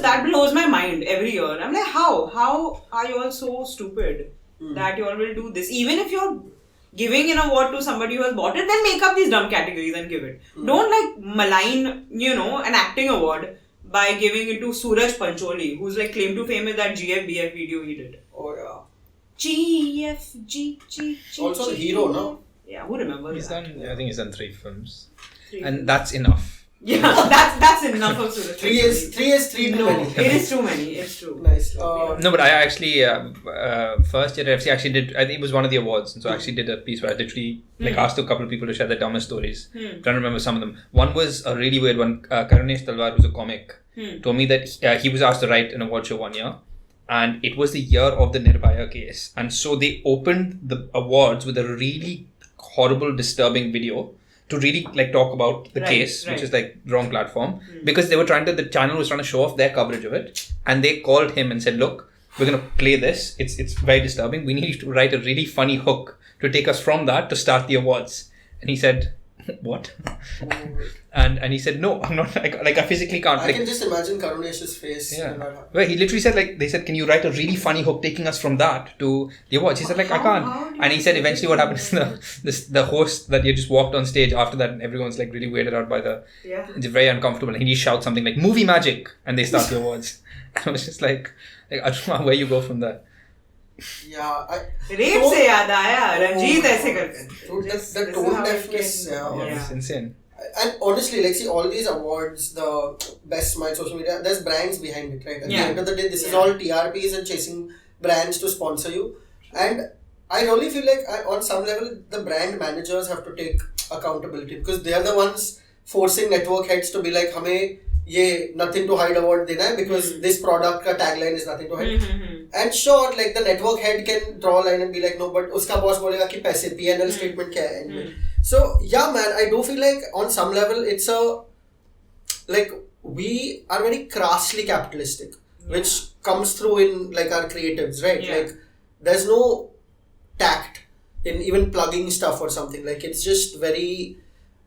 C: that blows my mind every year. I'm like, how are you all so stupid that you all will do this? Even if you're giving an award to somebody who has bought it, then make up these dumb categories and give it. Don't like malign, an acting award by giving it to Suraj Pancholi, who's like claim to fame with that GFBF video he did.
B: Oh yeah.
C: GFG.
B: Also the hero, no?
C: Yeah, who remembers that?
D: I think he's done 3 films. And that's enough.
C: Yeah, that's enough of Suraj.
B: 3 is 3 too many.
C: It is too many. It's true.
B: Nice.
D: No, but I actually first year FC actually did. I think it was one of the awards, and so I actually did a piece where I literally asked a couple of people to share their dumbest stories. Trying to remember some of them. One was a really weird one. Karunesh Talwar, who's a comic, told me that he was asked to write an award show one year, and it was the year of the Nirbhaya case, and so they opened the awards with a really horrible, disturbing video to really talk about the case, which is wrong platform, because the channel was trying to show off their coverage of it, and they called him and said, look, we're going to play this, it's very disturbing, we need you to write a really funny hook to take us from that to start the awards. And he said, what? And he said, no, I'm not, I physically can't.
B: I can just imagine Karunesh's face.
D: Yeah. Well, he literally said, they said, can you write a really funny hook taking us from that to the awards? He said, I can't. And he said, eventually what happened is the host that you just walked on stage after that, and everyone's really weirded out by it's very uncomfortable. And he shouts something like, movie magic, and they start the awards. And I was just I don't know where you go from there.
B: Yeah,
C: rape से याद आया रंजीत ऐसे करते
B: the tone deafness.
D: It's insane.
B: And honestly, see, all these awards, the best smile social media, there's brands behind it, right? At the end of the day, this is all TRPs and chasing brands to sponsor you. And I really feel on some level, the brand managers have to take accountability because they are the ones forcing network heads to be like, हमें ये nothing to hide award देना है because this product का tagline is nothing to hide. And sure, the network head can draw a line and be like, no, but उसका boss बोलेगा कि पैसे P&L statement क्या है anyway. So yeah, man, I do feel on some level it's we are very crassly capitalistic, which comes through in our creatives, right?
C: Yeah.
B: There's no tact in even plugging stuff or something. It's just very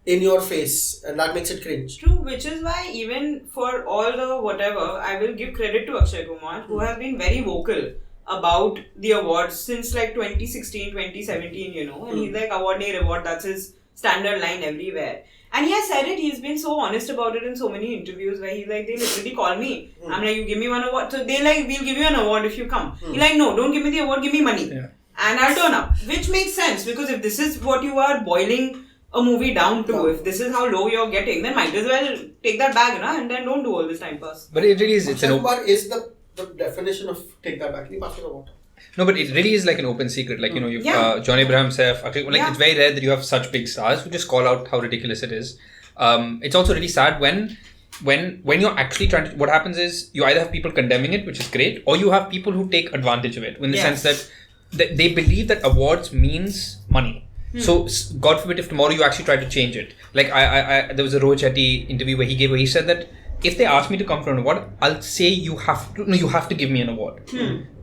B: in your face, and that makes it cringe.
C: True, which is why even for all the whatever, I will give credit to Akshay Kumar, who has been very vocal about the awards since 2016, 2017, and he's award day reward, that's his standard line everywhere. And he has said it, he's been so honest about it in so many interviews where he's they literally call me. I'm you give me one award. So they we'll give you an award if you come. He's no, don't give me the award, give me money.
D: Yeah.
C: And I'll turn up. Which makes sense because if this is what you are boiling a movie down to, if this is how low you're getting, then might as well take that bag and then don't do all this time pass.
D: But it really is.
B: Akshay Kumar is the definition of take that back.
D: No, but it really is an open secret. You've John Abraham himself. It's very rare that you have such big stars who just call out how ridiculous it is. It's also really sad when you're actually trying to. What happens is you either have people condemning it, which is great, or you have people who take advantage of it in the sense that they believe that awards means money. So God forbid if tomorrow you actually try to change it. There was a Rohit Shetty interview where he said that if they ask me to come for an award, I'll say you have to give me an award.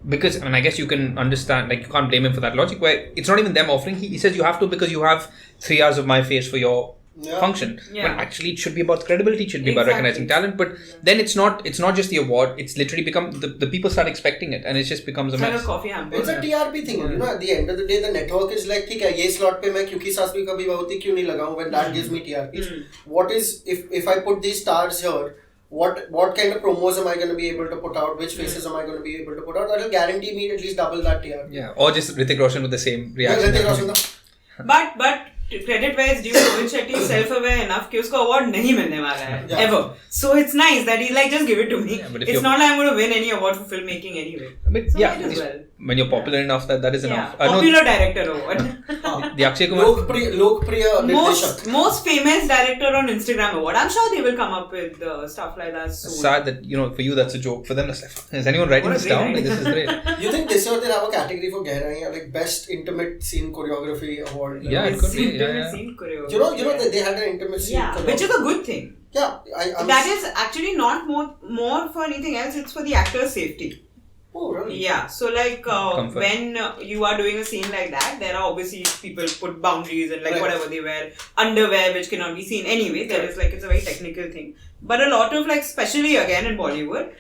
D: Because, I guess you can understand, you can't blame him for that logic where it's not even them offering. He says you have to because you have 3 hours of my face for your function.
C: Yeah.
D: But actually it should be about credibility, it should be about recognizing talent. But then it's not just the award, it's literally become, the people start expecting it and it just becomes a mess.
B: It's a TRP thing, at the end of the day the network is ठीक है ये slot पे मैं क्योंकि सास भी कभी बहुत ही क्यों नहीं लगाऊं when that gives me TRPs. What is, if I put these stars here, what kind of promos am I going to be able to put out? Which faces am I going to be able to put out? That will guarantee me at least double that TRP.
D: Yeah, or just Hrithik Roshan with the same reaction.
C: But credit wise due, Rohit Shetty is self-aware enough कि उसको award नहीं मिलने वाला है ever. So it's nice that he's just give it to me. Yeah, it's not I'm going to win any award for filmmaking anyway.
D: But so when you're popular enough, that is enough.
C: Popular director award.
D: The Akshay Kumar
B: Lokpriya
C: most famous director on Instagram award. I'm sure they will come up with stuff like that soon.
D: Sad that for you that's a joke. For them that's is anyone writing this down? This is great.
B: You think this year they have a category for Gehraiyan, best intimate scene choreography award?
D: Yeah, it could be.
C: Scene choreography.
B: You know they had an intimate scene choreography.
C: Which is a good thing.
B: Yeah,
C: that is actually not more for anything else. It's for the actor's safety.
B: Oh, really?
C: Yeah. So when you are doing a scene like that, there are obviously people put boundaries and whatever they wear, underwear which cannot be seen anyway. There is it's a very technical thing. But a lot of especially again in Bollywood,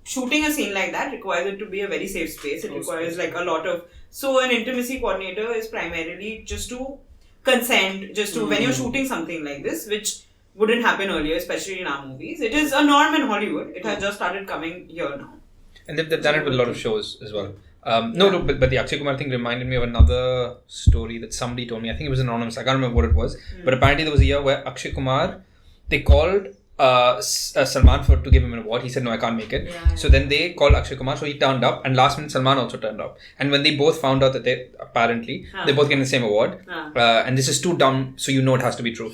C: shooting a scene like that requires it to be a very safe space. It requires a lot of. So an intimacy coordinator is primarily just to consent, just to when you're shooting something like this, which wouldn't happen earlier, especially in our movies. It is a norm in Hollywood. It has just started coming here now.
D: And they've done it with a lot of shows as well. But the Akshay Kumar thing reminded me of another story that somebody told me. I think it was anonymous. I can't remember what it was. But apparently there was a year where Akshay Kumar, they called Salman to give him an award. He said, no, I can't make it.
C: Yeah.
D: So then they called Akshay Kumar. So he turned up. And last minute, Salman also turned up. And when they both found out that they both getting the same award. And this is too dumb, so it has to be true.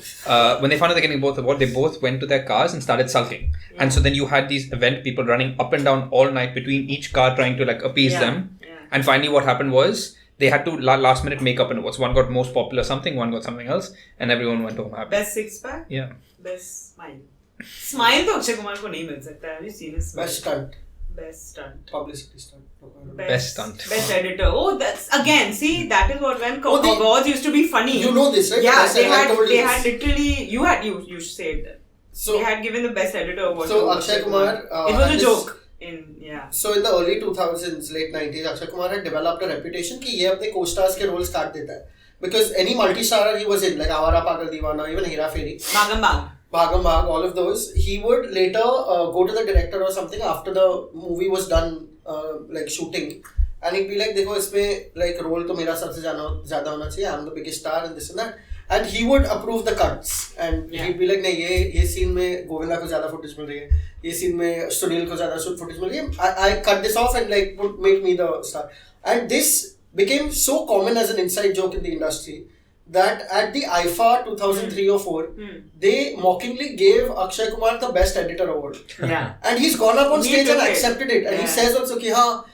D: When they found out they're getting both awards, they both went to their cars and started sulking. Yeah. And so then you had these event people running up and down all night between each car trying to appease them. Yeah. And finally what happened was they had to last minute make up an awards. One got most popular something, one got something else. And everyone went home happy.
C: Best six-pack?
D: Yeah.
C: Best smile. Smile तो अक्षय कुमार को नहीं मिल सकता है. Have you seen his smile?
B: Best stunt.
C: Best stunt.
B: Publicity stunt.
D: Best stunt.
C: Best editor. Oh, that's again. See, that is what when
B: Oh, they-
C: awards used to be funny.
B: You know this, right?
C: Yeah,
B: Yes,
C: they
B: I
C: had
B: told you
C: they
B: this.
C: had literally you said that.
B: So,
C: They had given the best editor award.
B: so
C: to
B: Akshay Kumar.
C: It was
B: and
C: a
B: this-
C: joke. Yeah.
B: So in the early 2000s, late 90s, Akshay Kumar had developed a reputation कि ये अपने co-stars के roles काट देता है. Because any multi-starrer he was in, like Awara Pagal Deewana, even Hera Fairy,
C: Bhagam Bhag.
B: Bhagam Bhag, all of those, he would later go to the director or something after the movie was done, like shooting, and he'd be like, देखो इसमें like role तो मेरा सबसे ज़्यादा होना चाहिए, I'm the biggest star and this and that. And he would approve the cuts and he'd be like, नहीं ये scene में गोविंदा को ज़्यादा footage मिल रही है, ये scene में सुनील को ज़्यादा footage मिल रही है, I cut this off and like would make me the star. And this became so common as an inside joke in the industry that at the IFA 2003 or 4, they mockingly gave Akshay Kumar the best editor award.
C: Yeah.
B: And he's gone up on
C: He
B: stage
C: took
B: and
C: it.
B: accepted it. And he
C: Yeah.
B: says also कि हाँ,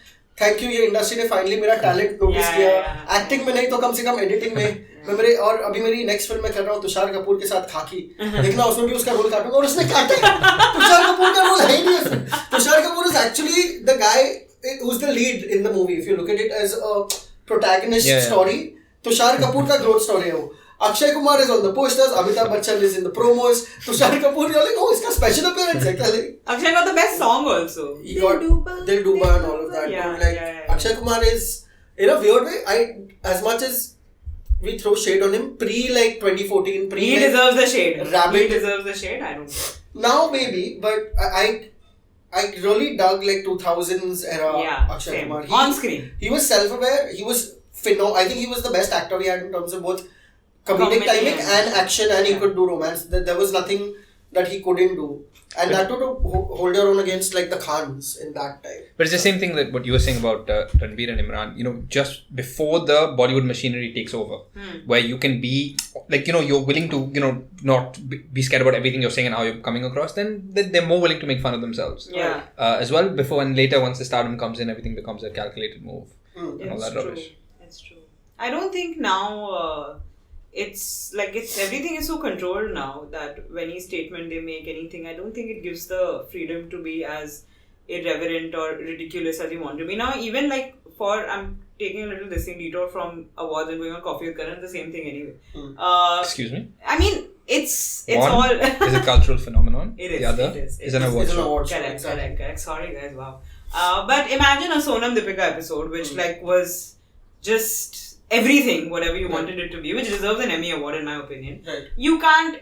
B: thank you ये industry ने finally मेरा talent notice
C: Yeah,
B: किया.
C: yeah.
B: Acting में नहीं तो कम से कम editing में. मैं मेरे और अभी मेरी next film में कर रहा हूँ तुषार कपूर के साथ खाकी. देखना उसमें भी उसका रोल काटूंगा और उसने काटा है. तुषार कपूर का रोल है ही नहीं उसमें. Tushar Kapoor is actually the guy who's the lead in the movie. If you look at it as a protagonist story, Tushar Kapoor का growth story है वो. Akshay Kumar is on the posters, Amitabh Bachchan is in the promos, Tushar Kapoor, you're like, oh, इसका special appearance है क्या? Like,
C: Akshay got the best song also.
B: he got Dil Duba and all of that.
C: Yeah,
B: Like,
C: yeah.
B: Akshay Kumar is, in a weird way, as much as we throw shade on him, like 2014,
C: He deserves the shade.
B: Rabbit.
C: He deserves the shade. I don't care.
B: Now maybe, but I really dug like 2000s era Akshay
C: same.
B: Kumar.
C: On screen.
B: He was self-aware. He was I think he was the best actor we had in terms of both comedic timing and action, and he could do romance. There was nothing that he couldn't do, and that to hold your own against like the Khans in that time.
D: But it's the same thing that what you were saying about Ranveer and Imran. You know, just before the Bollywood machinery takes over, where you can be like, you know, you're willing to, you know, not be scared about everything you're saying and how you're coming across. Then they're more willing to make fun of themselves.
C: Yeah.
D: As well, before and later, once the stardom comes in, everything becomes a calculated move and all that rubbish.
C: It's true. I don't think now. It's like everything is so controlled now that any statement they make, anything, I don't think it gives the freedom to be as irreverent or ridiculous as you want to be. Now, even like I'm taking a little detour from awards and going on Coffee with Karan, the same thing anyway.
D: Excuse me?
C: I mean, it's
D: One
C: all...
D: is a cultural phenomenon.
C: It is.
D: The other
C: it is
D: an award
B: It's an
D: show.
B: award show.
C: Correct,
B: Exactly.
C: correct. Sorry guys, wow. But imagine a Sonam Deepika episode which like was just everything, whatever you wanted it to be, which deserves an Emmy award in my opinion.
B: Right.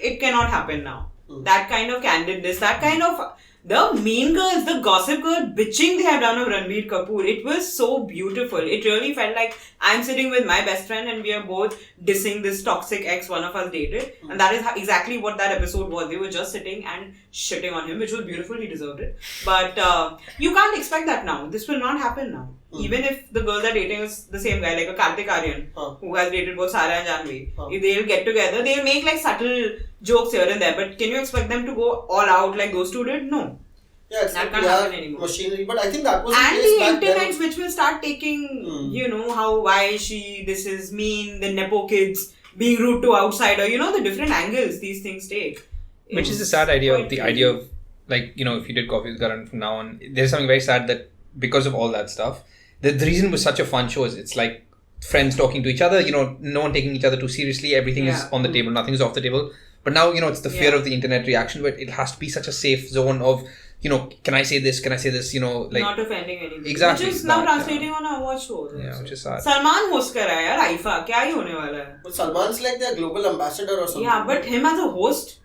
C: It cannot happen now. That kind of candidness, that kind of, the mean girls, the gossip girl bitching they have done of Ranbir Kapoor, it was so beautiful. It really felt like I'm sitting with my best friend and we are both dissing this toxic ex one of us dated. And that is exactly what that episode was. They were just sitting and shitting on him, which was beautiful. He deserved it. But you can't expect that now. This will not happen now. Even if the girls are dating the same guy, like a Kartik Aaryan, who has dated both Sara and Janhvi, if they'll get together, they'll make like subtle jokes here and there. But can you expect them to go all out like those two did? No.
B: Yeah, it's
C: That
B: like
C: can't happen anymore.
B: machinery, but I think that was
C: And
B: the case
C: the
B: back then.
C: intimates which will start taking, you know, why this is mean, the Nepo kids being rude to outsider, you know, the different angles these things take.
D: Which is the sad idea of the idea of, like, you know, if you did Coffee with Karan from now on, there's something very sad that because of all that stuff, the reason it was such a fun show is it's like friends talking to each other, you know, no one taking each other too seriously, everything is on the table, nothing is off the table. But now, you know, it's the fear of the internet reaction, but it has to be such a safe zone of, you know, can I say this, you know, like...
C: Not offending anybody.
D: Exactly.
C: Which is now translating on our award show.
D: Yeah, which is sad.
C: Salman host कर रहा है यार IIFA क्या ही होने वाला है?
B: But Salman's like their global ambassador or something.
C: Yeah, but him as a host,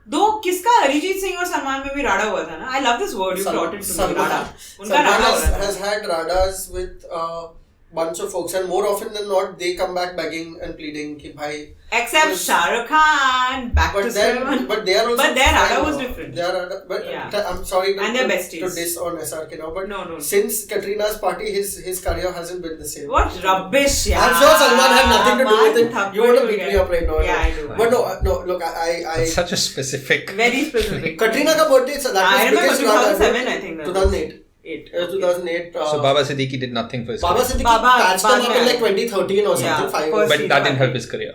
C: though किसका अरिजीत सिंह और सलमान में भी राडा हुआ था ना? I love this word you brought it to me, राडा. उनका राडा हो रहा था.
B: has had radas with a bunch of folks, and more often than not, they come back begging and pleading कि भाई.
C: Except Shah Rukh Khan, back to square one.
B: But they are also.
C: But their
B: fine
C: rada was
B: now.
C: different.
B: They are rada, but
C: Yeah.
B: I'm sorry
C: And they're besties.
B: to diss on SRK now, but
C: No.
B: since Katrina's party, his career hasn't been the same.
C: What rubbish, yeah.
B: I'm sure Salman had nothing to do with it.
C: Thakkar
B: You want to
C: will
B: beat
C: get-
B: me up right now.
C: Yeah, I do.
B: But no, look, I
D: It's such a specific...
C: Very specific.
B: Katrina ka birthday, so that was
C: I remember
B: biggest rada.
C: 2007, I think that was.
B: 2008.
C: 8.
B: 2008.
D: So Baba Siddiqui did nothing for his
B: Baba
D: career.
B: Siddiqui
C: Baba-
B: patched them up in
C: Baba-
B: like 2013 or something.
C: Yeah,
B: 5
C: first-
D: But that didn't help his career.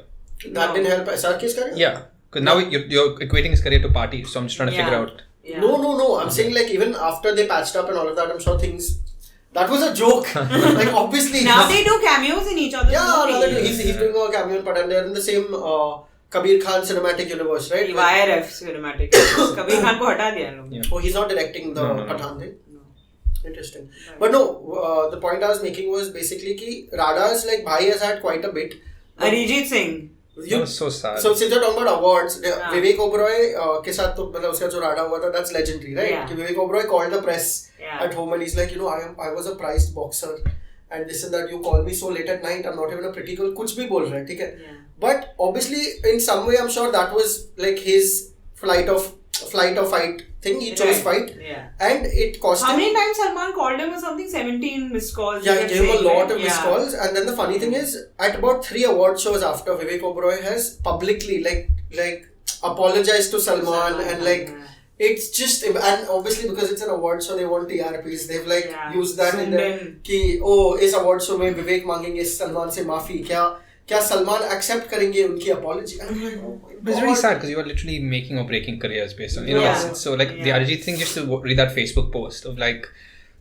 B: That didn't help SRK's career?
D: Yeah. Because now you're equating his career to party, so I'm just trying to figure out
C: Yeah.
B: No. I'm saying like even after they patched up and all of that, I'm sure things. That was a joke. Like obviously.
C: Now they do cameos in each other's movies.
B: He's doing a cameo in Pathan. They're in the same Kabir Khan cinematic universe, right?
C: YRF cinematic. Kabir Khan ko hata diya in log.
B: Oh, he's not directing the Pathan thing.
C: No.
B: Interesting. But no, the point I was making was basically ki Rada's like Bhai has had quite a bit.
C: Arijit Singh.
D: That was so sad.
B: So since you're talking about awards, Vivek Oberoi के साथ तो मतलब उसका जो राडा हुआ था, that's legendary, right?
C: Yeah.
B: कि Vivek Oberoi called the press
C: Yeah.
B: at home and he's like, I was a prized boxer and this and that. You call me so late at night. I'm not even a pretty girl. कुछ भी बोल रहा है, ठीक है?
C: Yeah.
B: But obviously, in some way, I'm sure that was like his flight or fight thing. He chose fight,
C: Yeah.
B: and it cost
C: How
B: him.
C: many times Salman called him or something? 17 missed calls.
B: Yeah, he gave him a lot of
C: Yeah.
B: missed calls. And then the funny thing is, at about 3 award shows after, Vivek Oberoi has publicly like apologized to Salman and like it's just, and obviously because it's an award show, they want TRPs. They've like used that in their कि इस award show में विवेक मांगेंगे सलमान से माफी क्या Salman accept करेंगे उनकी apology? And I'm like, oh my
D: But it's really sad because you are literally making or breaking careers based on, it's so like the Arijit thing, just to read that Facebook post of like,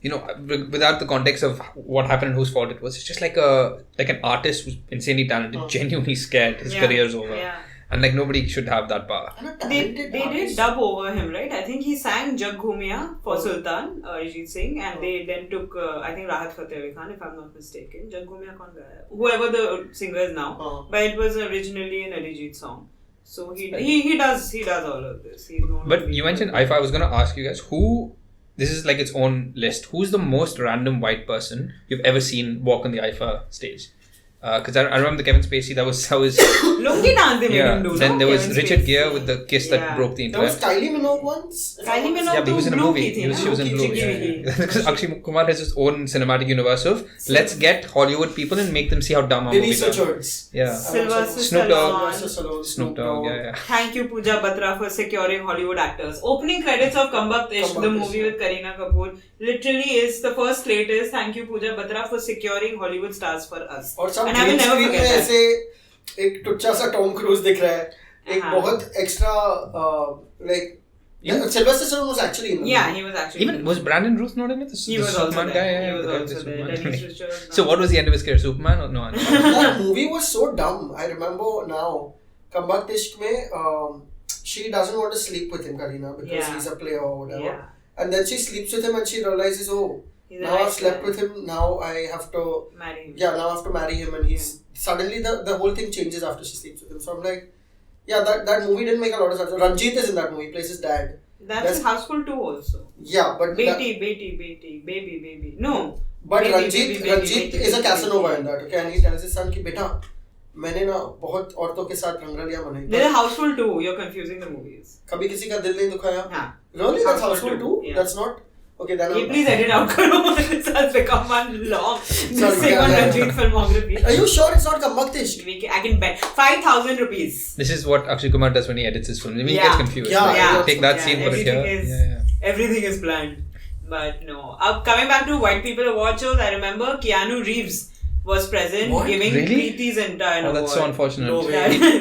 D: without the context of what happened and whose fault it was, it's just like an artist who's insanely talented, genuinely scared his career's over.
C: Yeah.
D: And like nobody should have that power.
C: They did dub over him, right? I think he sang Jag Ghumiya for Sultan, Arijit Singh, and they then took, I think, Rahat Fateh Ali Khan, if I'm not mistaken. Jag Ghumiya kaun gaya hai? Whoever the singer is now. But it was originally an Arijit song. So he does all of this. He's known.
D: But you mentioned IFA. I was going to ask you guys, this is like its own list. Who's the most random white person you've ever seen walk on the IFA stage? Because I remember the Kevin Spacey, that was
C: Lungi dance they made him do.
D: Then
C: no?
D: there was
C: Kevin
D: Richard
C: Spacey.
D: Gere with the kiss that broke the
B: There was
D: internet.
B: Kylie Minogue once.
C: Kylie Minogue
D: Yeah, but he was in a
C: Blue
D: movie.
C: Ki thi,
D: She was in Blue.
C: Ki.
D: Because Akshay Kumar has his own cinematic universe of let's get Hollywood people and make them see how dumb our movies
B: Denise
D: are.
B: Richards.
D: Yeah.
C: Sylvester
D: Snoop Dogg.
C: Stallone.
D: Snoop Dogg, yeah.
C: Thank you, Pooja Batra, for securing Hollywood actors. Opening credits of Kambakt Ishq, the movie with Kareena Kapoor, literally is the first slate is thank you, Pooja Batra, for securing Hollywood stars for us.
B: और सब
C: And I will
B: green
C: never
B: screen
C: forget
B: में
C: that.
B: ऐसे एक टुच्चा सा Tom cruise दिख रहा है एक बहुत extra like Sylvester Stallone was actually in the
C: Yeah,
B: movie.
C: he was actually.
D: Even was Brandon Ruth not in it?
C: He was also
D: Superman
C: there.
D: guy. Yeah,
C: He was
D: the guy with
C: also
D: the
C: there.
D: Superman.
C: Dennis Richards.
D: So what was the end of his career? Superman or no?
B: That movie was so dumb. I remember now. Kambakt Ishq mein, she doesn't want to sleep with him, Kareena, because he's a player or whatever.
C: Yeah.
B: And then she sleeps with him and she realizes,
C: He's a
B: now I've
C: nice
B: slept
C: guy.
B: with him, now I have to
C: Marry him.
B: Yeah, now I have to marry him and he's suddenly the whole thing changes after she sleeps with him. So I'm like, yeah, that movie didn't make a lot of sense. Ranjit is in that movie, plays his dad.
C: That's Houseful 2 also.
B: Yeah, but
C: Baby. No.
B: But
C: Baby,
B: Ranjit is a Casanova in that, okay? And he tells his son कि बेटा मैंने ना बहुत औरतों के साथ रंगरलियां बनाई.
C: There's a Houseful 2. You're confusing the movies.
B: कभी किसी का दिल नहीं दुखाया?
C: हाँ.
B: Really? That's
C: Houseful
B: Houseful 2?
C: Yeah.
B: That's not? Okay, then I'm...
C: Please edit out karo. This has become one long
B: Sorry,
C: on Ranjit filmography.
B: Are you sure it's not Kambakt Ishq?
C: I can bet 5,000 rupees.
D: This is what Akshay Kumar does when he edits his film. He gets confused.
B: Yeah,
D: Like,
B: yeah.
D: take that scene, put it here.
C: Everything is planned. But no. Coming back to White People Award shows, I remember Keanu Reeves was present giving
D: Really?
C: Preeti's entire award.
D: That's so unfortunate.
B: No way.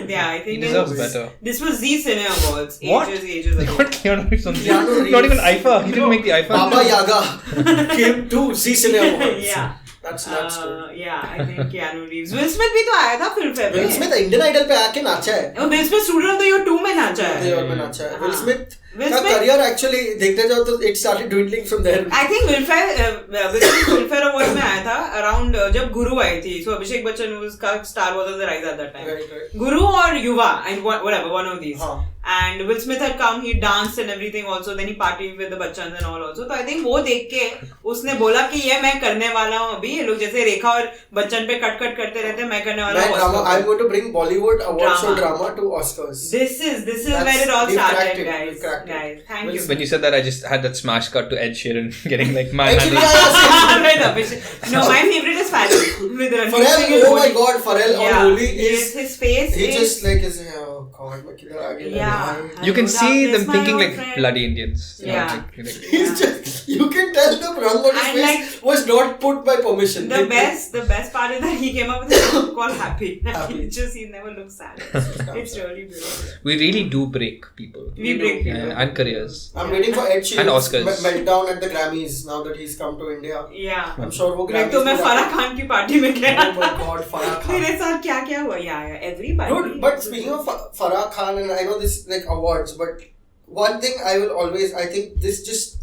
C: Yeah, I think
D: He deserves better.
C: This was Z Cine Awards.
D: What?
C: Ages ago.
D: Not Keanu Reeves on
B: Keanu Reeves.
D: Not even IFA. He didn't make the IFA.
B: Baba Yaga came to Z Cine Awards.
C: Yeah.
B: That's nuts, dude.
C: Yeah, I think Keanu Reeves. Will Smith भी तो आया था film fair में.
B: Will Smith Indian Idol पे आके नाचा है.
C: वो Will Smith Student of the Year 2 में नाचा है.
B: में नाचा है. Will Smith
C: Will
B: का
C: Smith-
B: career actually देखते जाओ तो it started dwindling from there.
C: I think Will Smith Filmfare Award में आया था around जब गुरु आई थी. So Abhishek Bachchan उसका star was on the rise at that time.
B: Right.
C: Guru or Yuva and whatever one of these.
B: हाँ.
C: And Will Smith had come, he danced and everything also. Then he partied with the Bachchans and all also. तो I think वो देख के उसने बोला कि ये मैं करने वाला हूँ अभी. ये लोग जैसे रेखा और बच्चन पे कट करते रहते हैं. मैं करने वाला हूँ
B: drama.
C: Oscar.
B: I'm going to bring Bollywood award show
C: Drama.
B: drama to Oscars.
C: This is
B: That's-
C: where it all
B: we've cracked
C: started,
B: it.
C: guys.
B: We've cracked it.
C: Guys, thank you.
D: When you said that, I just had that smash cut to Ed Sheeran getting like
B: Actually,
D: manhandled.
C: With Abhishek. No, my favorite is Pharrell. With Ranveer Singh
B: Pharrell,
C: and
B: oh my
C: Holy.
B: god, Pharrell on
C: Yeah,
B: Holy
C: yes,
B: is
C: his face
B: he
C: is
B: just like is oh god, मैं किधर आ गया?
C: Yeah.
D: You can see them
C: Darkness, my
D: thinking
C: old
D: like
C: friend.
D: bloody Indians.
C: Yeah.
B: He's just you can tell the run on his
C: And
B: face was not put by permission.
C: The
B: Like,
C: best part is that he came up with a song called Happy.
B: Happy.
C: He never looks sad. It's really beautiful.
D: We really do break people.
C: We break people.
D: Yeah, and careers.
B: I'm waiting for Ed
D: And
B: Sheeran's
D: Oscars.
B: meltdown at the Grammys now that he's come to India.
C: Yeah.
B: I'm sure वो
C: Like
B: Grammys
C: तो मैं
B: में
C: फराह
B: जाके-
C: खान की party में गया
B: Oh my God, Farah Khan.
C: मेरे साथ क्या क्या हुआ? Yeah, everybody.
B: Dude, but speaking of Farah Khan, and I know this like awards, but one thing I will always, I think this just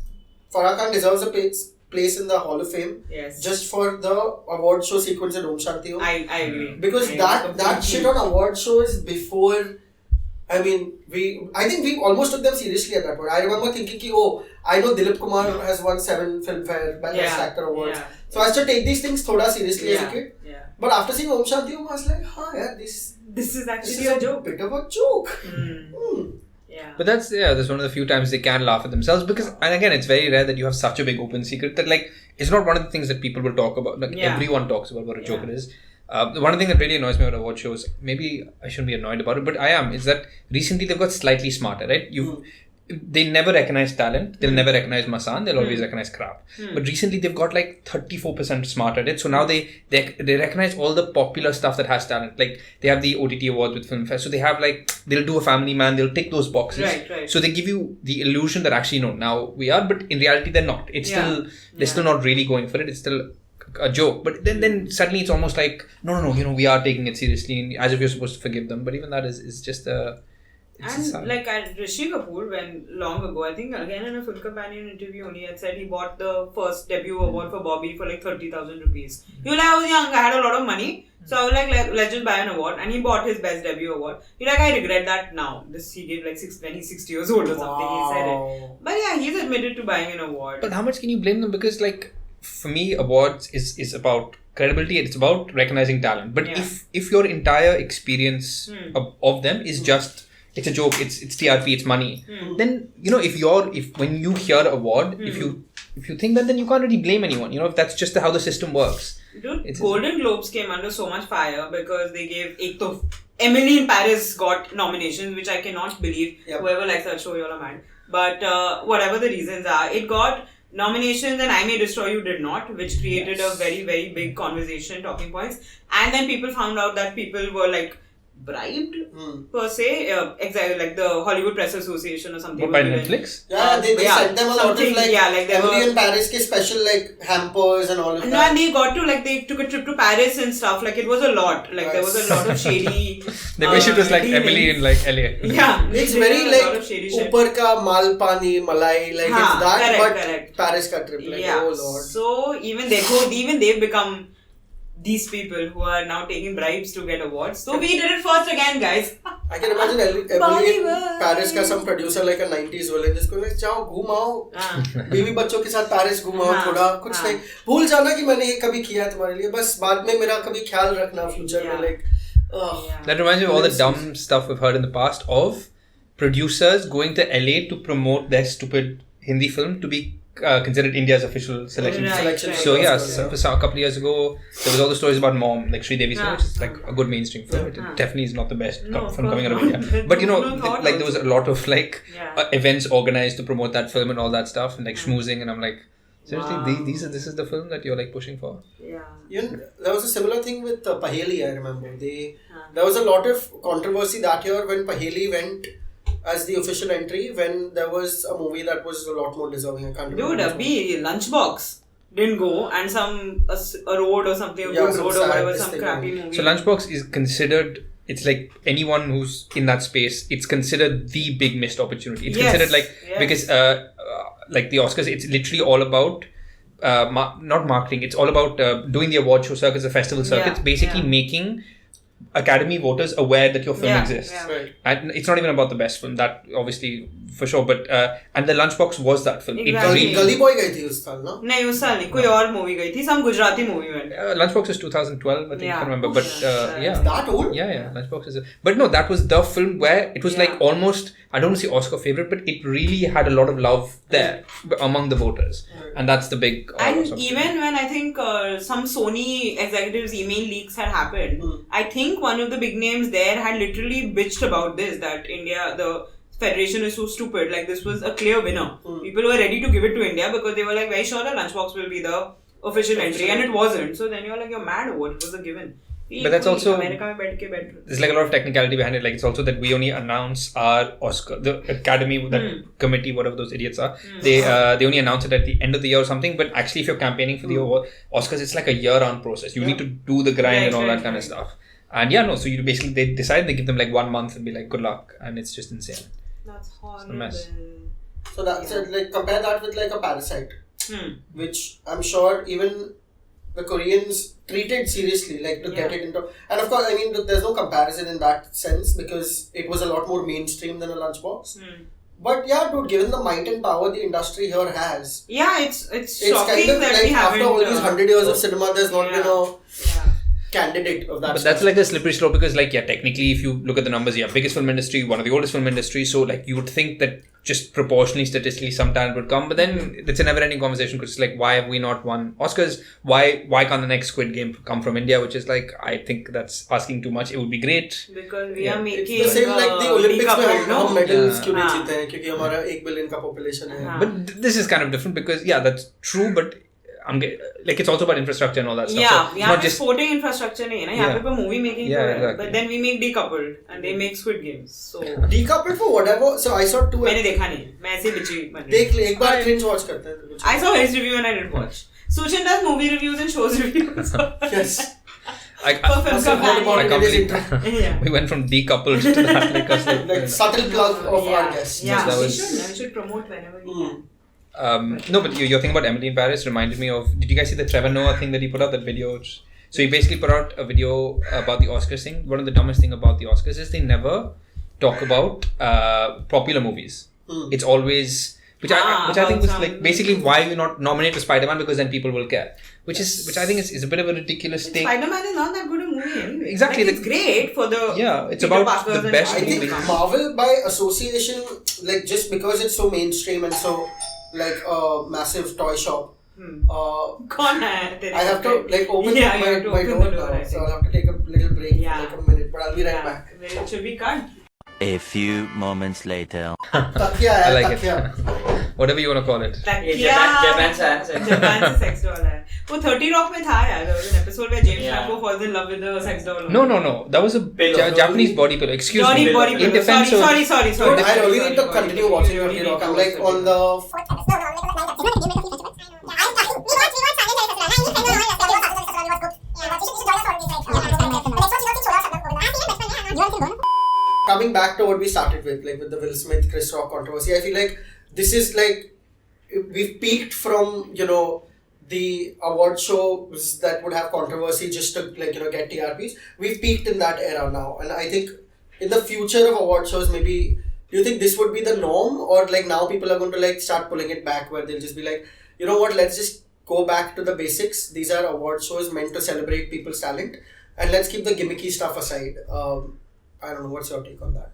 B: Farah Khan deserves a place in the Hall of Fame.
C: Yes.
B: Just for the award show sequence in Om Shanti Om.
C: I agree.
B: Because
C: I
B: that
C: completely
B: shit on award shows before, I mean, I think we almost took them seriously at that point. I remember thinking ki, oh, I know Dilip Kumar has won 7 Filmfare Best Actor awards.
C: Yeah.
B: So I used to take these things thoda seriously as a
C: Yeah.
B: kid.
C: Yeah.
B: But after seeing Om Shanti Om, I was like,
C: This is actually
B: this is
C: a
B: a
C: joke.
B: bit of a joke.
C: Yeah.
D: But that's one of the few times they can laugh at themselves because, and again, it's very rare that you have such a big open secret that like it's not one of the things that people will talk about. Like everyone talks about what a joke it is. One of the things that really annoys me about award shows, maybe I shouldn't be annoyed about it, but I am, is that recently they've got slightly smarter, right? They never recognize talent. They'll never recognize Masan. They'll always recognize crap. But recently they've got like 34% smarter at it. So now they recognize all the popular stuff that has talent. Like they have the OTT awards with Film Fest. So they have like, they'll do a Family Man. They'll tick those boxes.
C: Right.
D: So they give you the illusion that actually no, now we are. But in reality they're not. It's still, they're still not really going for it. It's still a joke. But then suddenly it's almost like, no, we are taking it seriously. As if you're supposed to forgive them. But even that is just a...
C: And like at Rishi Kapoor, when long ago, I think again in a Film Companion interview only, had said he bought the first debut award for Bobby for like 30,000 rupees. He was like, I was young, I had a lot of money, so I was like, let's just buy an award, and he bought his best debut award. He's like, I regret that now. This he gave like when he's 60 years old or something. He said it, but yeah, he's admitted to buying an award.
D: But how much can you blame them? Because like for me, awards is about credibility. It's about recognizing talent. But if your entire experience of them is just it's a joke, it's TRP, it's money. Then if when you hear award, if you think that, then you can't really blame anyone. If that's just how the system works.
C: Dude, Golden Globes came under so much fire because they gave Emily in Paris got nominations, which I cannot believe. Whoever likes that show, you're a man. But whatever the reasons are, it got nominations and I May Destroy You did not, which created a very, very big conversation, talking points. And then people found out that people were like bribed per se, exactly like the Hollywood Press Association or something.
D: By Netflix?
B: Yeah, they sent them a lot of like Emily in Paris ke special like hampers and all of that.
C: No, and they got to like they took a trip to Paris and stuff. Like it was a lot. Like there was a lot of shady.
D: They wish it was like
C: dealings.
D: Emily in like LA.
C: Yeah,
B: it's very like upar ka mal pani malai, like it's that,
C: correct.
B: Paris ka trip. Like oh lord.
C: So even they've become these people who are now taking bribes to get awards. So we did it first again, guys.
B: I can imagine Emily in Paris का some producer like a 90s villain जिसको like जाओ घूमाओ बीवी बच्चों के साथ Paris घूमाओ थोड़ा कुछ नहीं भूल जाना कि मैंने ये कभी किया है तुम्हारे लिए बस बाद में मेरा कभी ख्याल रखना फ्यूचर में like
D: that reminds me of all the dumb stuff we've heard in the past of producers going to LA to promote their stupid Hindi film to be considered India's official selection. So a couple of years ago, there was all the stories about Mom, like Sri Devi's film, which is like a good mainstream film. It definitely is not the best film coming out of India. But like there was a lot of like events organized to promote that film and all that stuff and like schmoozing, and I'm like, seriously, this is the film that you're like pushing for?
B: Yeah. There was a similar thing with Paheli, I remember. There was a lot of controversy that year when Paheli went as the official entry when there was a movie that was a lot more deserving. I can't remember.
C: Dude, Lunchbox didn't go and a road or something, a good road or whatever, some crappy movie.
D: So Lunchbox is considered, it's like anyone who's in that space, it's considered the big missed opportunity. It's considered like, because like the Oscars, it's literally all about not marketing, it's all about doing the award show circuits, the festival circuits, basically making Academy voters aware that your film exists.
B: Right.
D: And it's not even about the best film, that obviously for sure, but and the Lunchbox was that film.
C: Exactly.
B: Gully Boy गई थी उस साल ना?
C: नहीं उस साल नहीं कोई और movie गई थी, some Gujarati movie went.
D: Lunchbox is 2012, I think, I can't remember, but
B: Is that old?
D: Yeah, Lunchbox is. But no, that was the film where it was like almost, I don't want to say Oscar favorite, but it really had a lot of love there among the voters, and that's the big.
C: And even when I think some Sony executives' email leaks had happened, I think one of the big names there had literally bitched about this, that India, the Federation is so stupid, like this was a clear winner. People were ready to give it to India because they were like very sure that Lunchbox will be the official entry, and it wasn't. So then you're like, you're mad, what? It was a given.
D: But that's also
C: America में बैठ के बैठ रहे.
D: there's like a lot of technicality behind it. Like it's also that we only announce our Oscar, the Academy, that committee, whatever those idiots are. They only announce it at the end of the year or something. But actually, if you're campaigning for the Oscars, it's like a year-round process. You need to do the grind and all that kind of stuff. And so you basically they decide, they give them like 1 month and be like, good luck, and it's just insane.
C: That's horrible.
D: It's a mess.
B: So that's it. Like compare that with like a Parasite, which I'm sure even the Koreans treated seriously, like to get it into. And of course, I mean, there's no comparison in that sense because it was a lot more mainstream than a Lunchbox. But yeah, dude, given the might and power the industry here has,
C: it's shocking
B: kind of
C: that
B: like
C: we haven't.
B: After all these 100 years of cinema, there's not been a candidate of that.
D: But that's like the slippery slope because, like, technically, if you look at the numbers, biggest film industry, one of the oldest film industries. So, like, you would think that just proportionally, statistically, some talent would come. But then it's a never-ending conversation because it's like, why have we not won Oscars? Why can't the next Squid Game come from India? Which is like, I think that's asking too much. It would be great.
C: Because we are making
B: it's the same like the Olympics में हम medals क्यों नहीं जीते हैं क्योंकि हमारा 1 billion का population है.
D: But this is kind of different because that's true, but it's also about infrastructure and all that stuff.
C: Yeah,
D: so
C: not just sporting infrastructure नहीं है ना यहाँ पे movie making
D: exactly.
C: But then we make Decoupled and they make Squid Games. So
B: Decoupled for whatever. So I saw 2.
C: मैंने देखा नहीं, मैं ऐसे बिची बन रही.
B: देख ले एक बार Cringe watch करते हैं.
C: I saw his review and I didn't watch. Suchin does movie reviews and shows reviews.
B: Yes.
D: I can't believe we went from Decoupled to that
B: like subtle plug of our guests.
C: Yeah, we should promote whenever we can.
D: No, but your thing about Emily in Paris reminded me of. Did you guys see the Trevor Noah thing that he put out? That video. So he basically put out a video about the Oscars thing. One of the dumbest thing about the Oscars is they never talk about popular movies. It's always which I think was like basically why you not nominate for Spider-Man because then people will care. Which I think is a bit of a ridiculous thing.
C: Spider-Man is not that good a movie anyway.
D: Exactly.
C: Like, it's great for the
D: it's about the best
B: I
D: movie.
B: think Marvel by association, like just because it's so mainstream and so like a massive toy shop. I have to like open my door now, so I'll have to take a little break for like a minute, but I'll be right back.
C: It should be cut.
I: A few moments later.
B: I
D: like it. Whatever you want to call it.
C: Japan से sex doll है. वो 30 Rock में था यार. There was an episode where James Franco falls in love with the sex doll.
D: No. That was a Japanese body pillow. Excuse me.
C: In
D: defense
C: sorry.
B: I really need to continue watching 30 Rock. I'm like on the. Coming back to what we started with, like with the Will Smith, Chris Rock controversy, I feel like this is like we've peaked from the award shows that would have controversy just to get TRPs. We've peaked in that era now, and I think in the future of award shows, maybe do you think this would be the norm, or like now people are going to like start pulling it back where they'll just be like, you know what, let's just go back to the basics. These are award shows meant to celebrate people's talent, and let's keep the gimmicky stuff aside. I don't know, what's your take on that?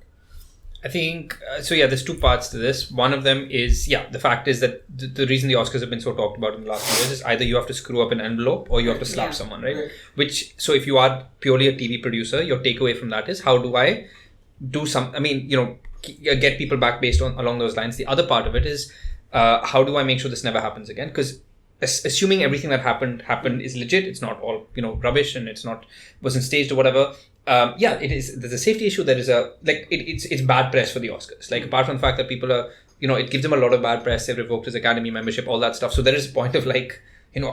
D: I think, there's two parts to this. One of them is, the fact is that the reason the Oscars have been so talked about in the last few years is either you have to screw up an envelope or you have to slap someone, right? So if you are purely a TV producer, your takeaway from that is, how do I do get people back based on along those lines? The other part of it is, how do I make sure this never happens again? Because assuming everything that happened is legit, it's not all, rubbish and wasn't staged or whatever. It is. There's a safety issue. There is it's bad press for the Oscars. Like apart from the fact that people are, it gives them a lot of bad press. They've revoked his Academy membership, all that stuff. So there is a point of like,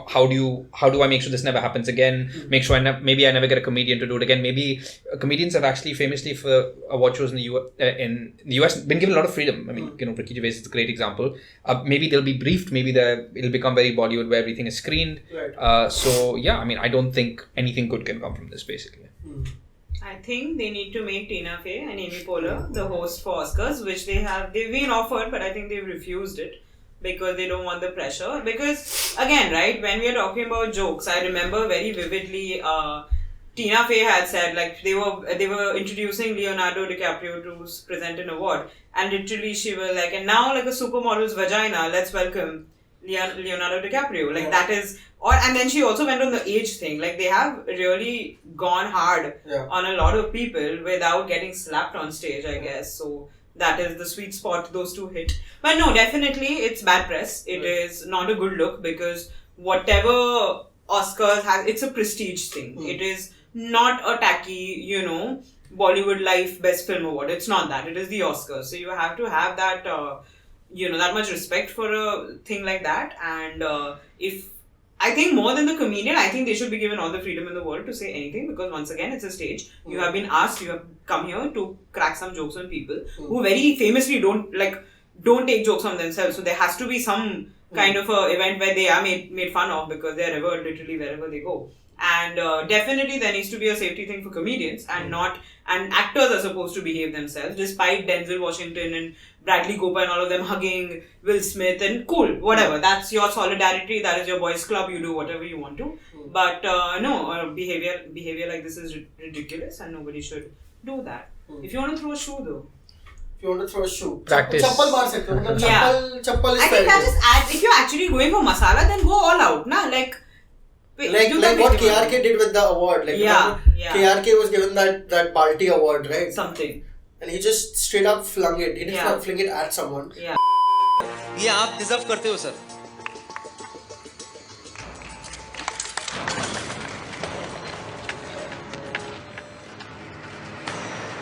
D: how do I make sure this never happens again? Make sure maybe I never get a comedian to do it again. Maybe comedians have actually famously for award shows in the US been given a lot of freedom. I mean, Ricky Gervais is a great example. Maybe they'll be briefed. Maybe it'll become very Bollywood where everything is screened.
B: Right.
D: I don't think anything good can come from this basically.
C: I think they need to make Tina Fey and Amy Poehler the host for Oscars, which they've been offered, but I think they've refused it because they don't want the pressure. Because again, right, when we are talking about jokes, I remember very vividly Tina Fey had said like they were introducing Leonardo DiCaprio to present an award, and literally she was like, and now like a supermodel's vagina, let's welcome Leonardo DiCaprio. Like that is. And then she also went on the age thing. Like they have really gone hard on a lot of people without getting slapped on stage, I guess. So that is the sweet spot those two hit. But no, definitely it's bad press. It is not a good look because whatever Oscars has, it's a prestige thing. It is not a tacky, Bollywood Life Best Film Award. It's not that. It is the Oscars. So you have to have that, that much respect for a thing like that. And I think more than the comedian, I think they should be given all the freedom in the world to say anything, because once again, it's a stage. You have been asked, you have come here to crack some jokes on people who very famously don't take jokes on themselves. So there has to be some kind of a event where they are made fun of, because they are ever literally wherever they go. And definitely there needs to be a safety thing for comedians, and actors are supposed to behave themselves, despite Denzel Washington and Bradley Cooper and all of them hugging Will Smith, and cool, whatever. That's your solidarity, that is your boys club, you do whatever you want to. But no, behavior like this is ridiculous, and nobody should do that. If you want to throw a shoe though.
B: If you want to throw a shoe.
D: Practice.
B: Chappal maar sakte ho. Chappal is
C: I think that just adds, if you're actually going for masala, then go all out, na? Like
B: what KRK did with the award. KRK was given that party award, right?
C: Something.
B: And he just straight up flung it. He didn't fling it at someone.
C: Yeah.
J: ये आप deserve करते हो sir.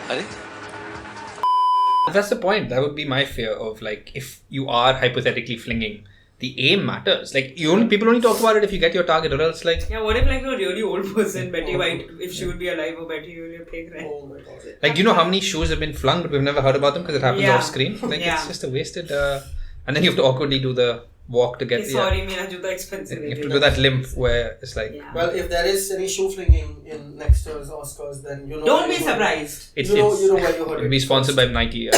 J: अरे?
D: That's the point. That would be my fear of, like, if you are hypothetically flinging, the aim matters. Like, people only talk about it if you get your target, or else, like...
C: Yeah, what if, like, a really old person, Betty White, if she would be alive, or Betty Julia Pig, right?
B: Oh my god.
D: Like, how many shows have been flung, but we've never heard about them because it happens off screen? Like, it's just a wasted... and then you have to awkwardly do the walk to get...
C: Sorry, mera juta expensive.
D: You have to do that limp where it's like...
C: Yeah.
B: Well, if there is any shoe flinging in next year's Oscars, then
C: Don't be surprised.
B: You know where you heard it.
D: It'll be sponsored by Nike.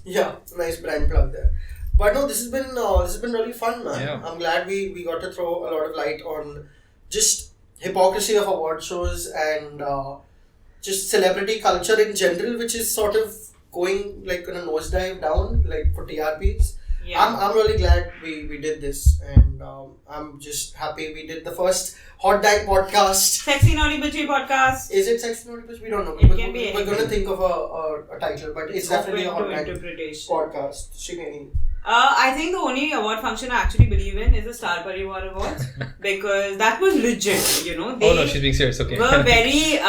B: Yeah, nice brand plug there. But no, this has been really fun, man.
D: Yeah.
B: I'm glad we got to throw a lot of light on just hypocrisy of award shows and just celebrity culture in general, which is sort of going like in a nosedive down, like for TRPs.
C: Yeah.
B: I'm really glad we did this, and I'm just happy we did the first Hot Dang podcast.
C: Sexy Naughty Bitchy podcast.
B: Is it Sexy Naughty Bitchy? We don't know.
C: It can be
B: We're going to think of a title, but it's definitely a Hot Dang podcast. Shreemi.
C: I think the only award function I actually believe in is the Star Parivar Awards, because that was legit, They
D: Oh no, she's being serious, okay.
C: were very,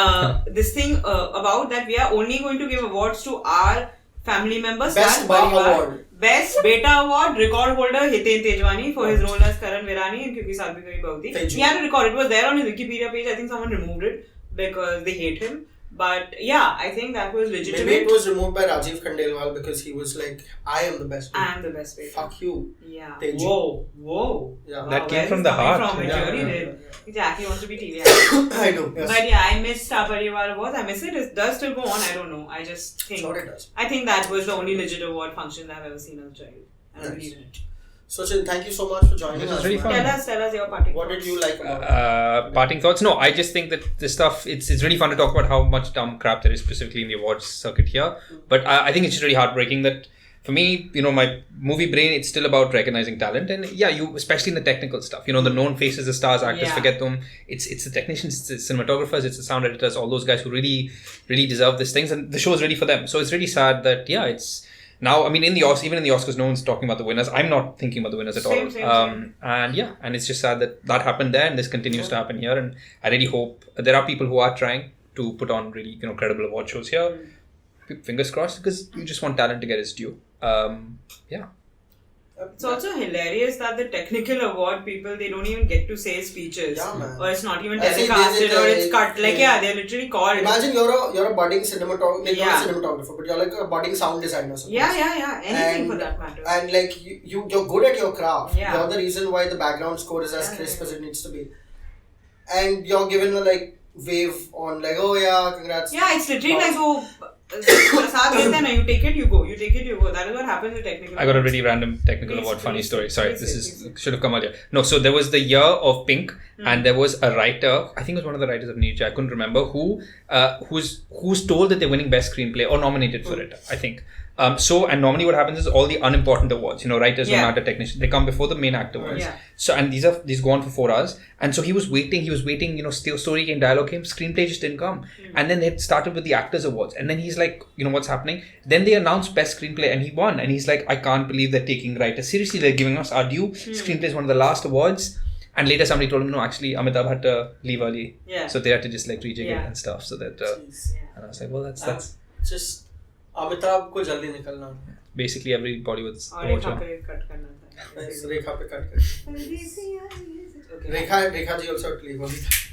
C: this thing about that we are only going to give awards to our family members.
B: Best Bari Award.
C: Best Beta Award, record holder Hiten Tejwani for his role as Karan Virani in Kyunki Saad Bhi Kabhi Bahu Thi. He had a record, it was there on his Wikipedia page. I think someone removed it because they hate him. But yeah, I think that was legitimate.
B: Maybe it was removed by Rajiv Khandelwal because he was like, I am the best.
C: I am the best.
B: Fuck you.
C: Yeah.
B: Teju.
C: Whoa.
B: Yeah.
D: That came from the heart.
C: It
D: Yeah.
C: really did. Exactly, wants to be TV.
B: I know. Yes.
C: But yeah, I miss Star Parivar Awards. I miss it. It does still go on. I don't know. I just think.
B: Sure it does.
C: I think that was the only legit award function I've ever seen as a child. I believe in it.
B: Suchin, thank you so much for joining
D: This
B: us.
D: was really fun.
C: Tell us your parting
B: What
C: thoughts.
B: did you like about it?
D: Parting thoughts? No, I just think that this stuff, it's really fun to talk about how much dumb crap there is specifically in the awards circuit here. But I think it's just really heartbreaking that for me, my movie brain, it's still about recognizing talent. And yeah, especially in the technical stuff, the known faces, the stars, actors, forget them. It's the technicians, it's the cinematographers, it's the sound editors, all those guys who really, really deserve these things. And the show is ready for them. So it's really sad that, it's... Now, I mean, even in the Oscars, no one's talking about the winners. I'm not thinking about the winners at all.
C: Same.
D: And it's just sad that happened there, and this continues to happen here. And I really hope there are people who are trying to put on really, credible award shows here. Fingers crossed, because you just want talent to get its due.
C: It's also hilarious that the technical award people, they don't even get to say speeches.
B: Yeah, man.
C: Or it's not even
B: I see
C: telecasted, or it's cut. Like,
B: yeah.
C: they're literally called.
B: Imagine you're a budding cinematographer, not
C: Yeah.
B: a cinematographer, but you're like a budding sound designer. Suppose.
C: Yeah. Anything
B: And-
C: for that matter.
B: And like you're good at your craft.
C: Yeah.
B: You're the reason why the background score is as crisp as it needs to be. And you're given a wave on oh yeah, congrats.
C: Yeah, it's literally like, so Prasad gets there, you take it, you go. You take it, you go. That is what happens with technical
D: I got a
C: awards.
D: really random technical award funny story. Sorry,
C: Please.
D: should have come earlier. No, so there was the year of Pink, and there was a writer, I think it was one of the writers of Nietzsche, I couldn't remember, who's told that they're winning best screenplay or nominated for it, I think. And normally what happens is all the unimportant awards, writers don't matter, technicians, they come before the main actor awards.
C: Yeah.
D: So, and these go on for 4 hours. And so he was waiting, still story came, dialogue came, screenplay just didn't come. And then they started with the actors awards. And then he's like, what's happening? Then they announced best screenplay and he won. And he's like, I can't believe they're taking writers seriously. They're giving us our due. Screenplay is one of the last awards. And later somebody told him, no, actually Amitabh had to leave early.
C: Yeah.
D: So they had to just like rejig it
C: Yeah.
D: and stuff. So that, and I was like, well, that's
B: Just Amitabh को जल्दी निकलना है.
D: basically every Bollywood's
C: और
D: award
C: एक
D: show.
C: कपड़े cut करना था.
B: रेखा पे कट कर. Rekha ji also had to leave.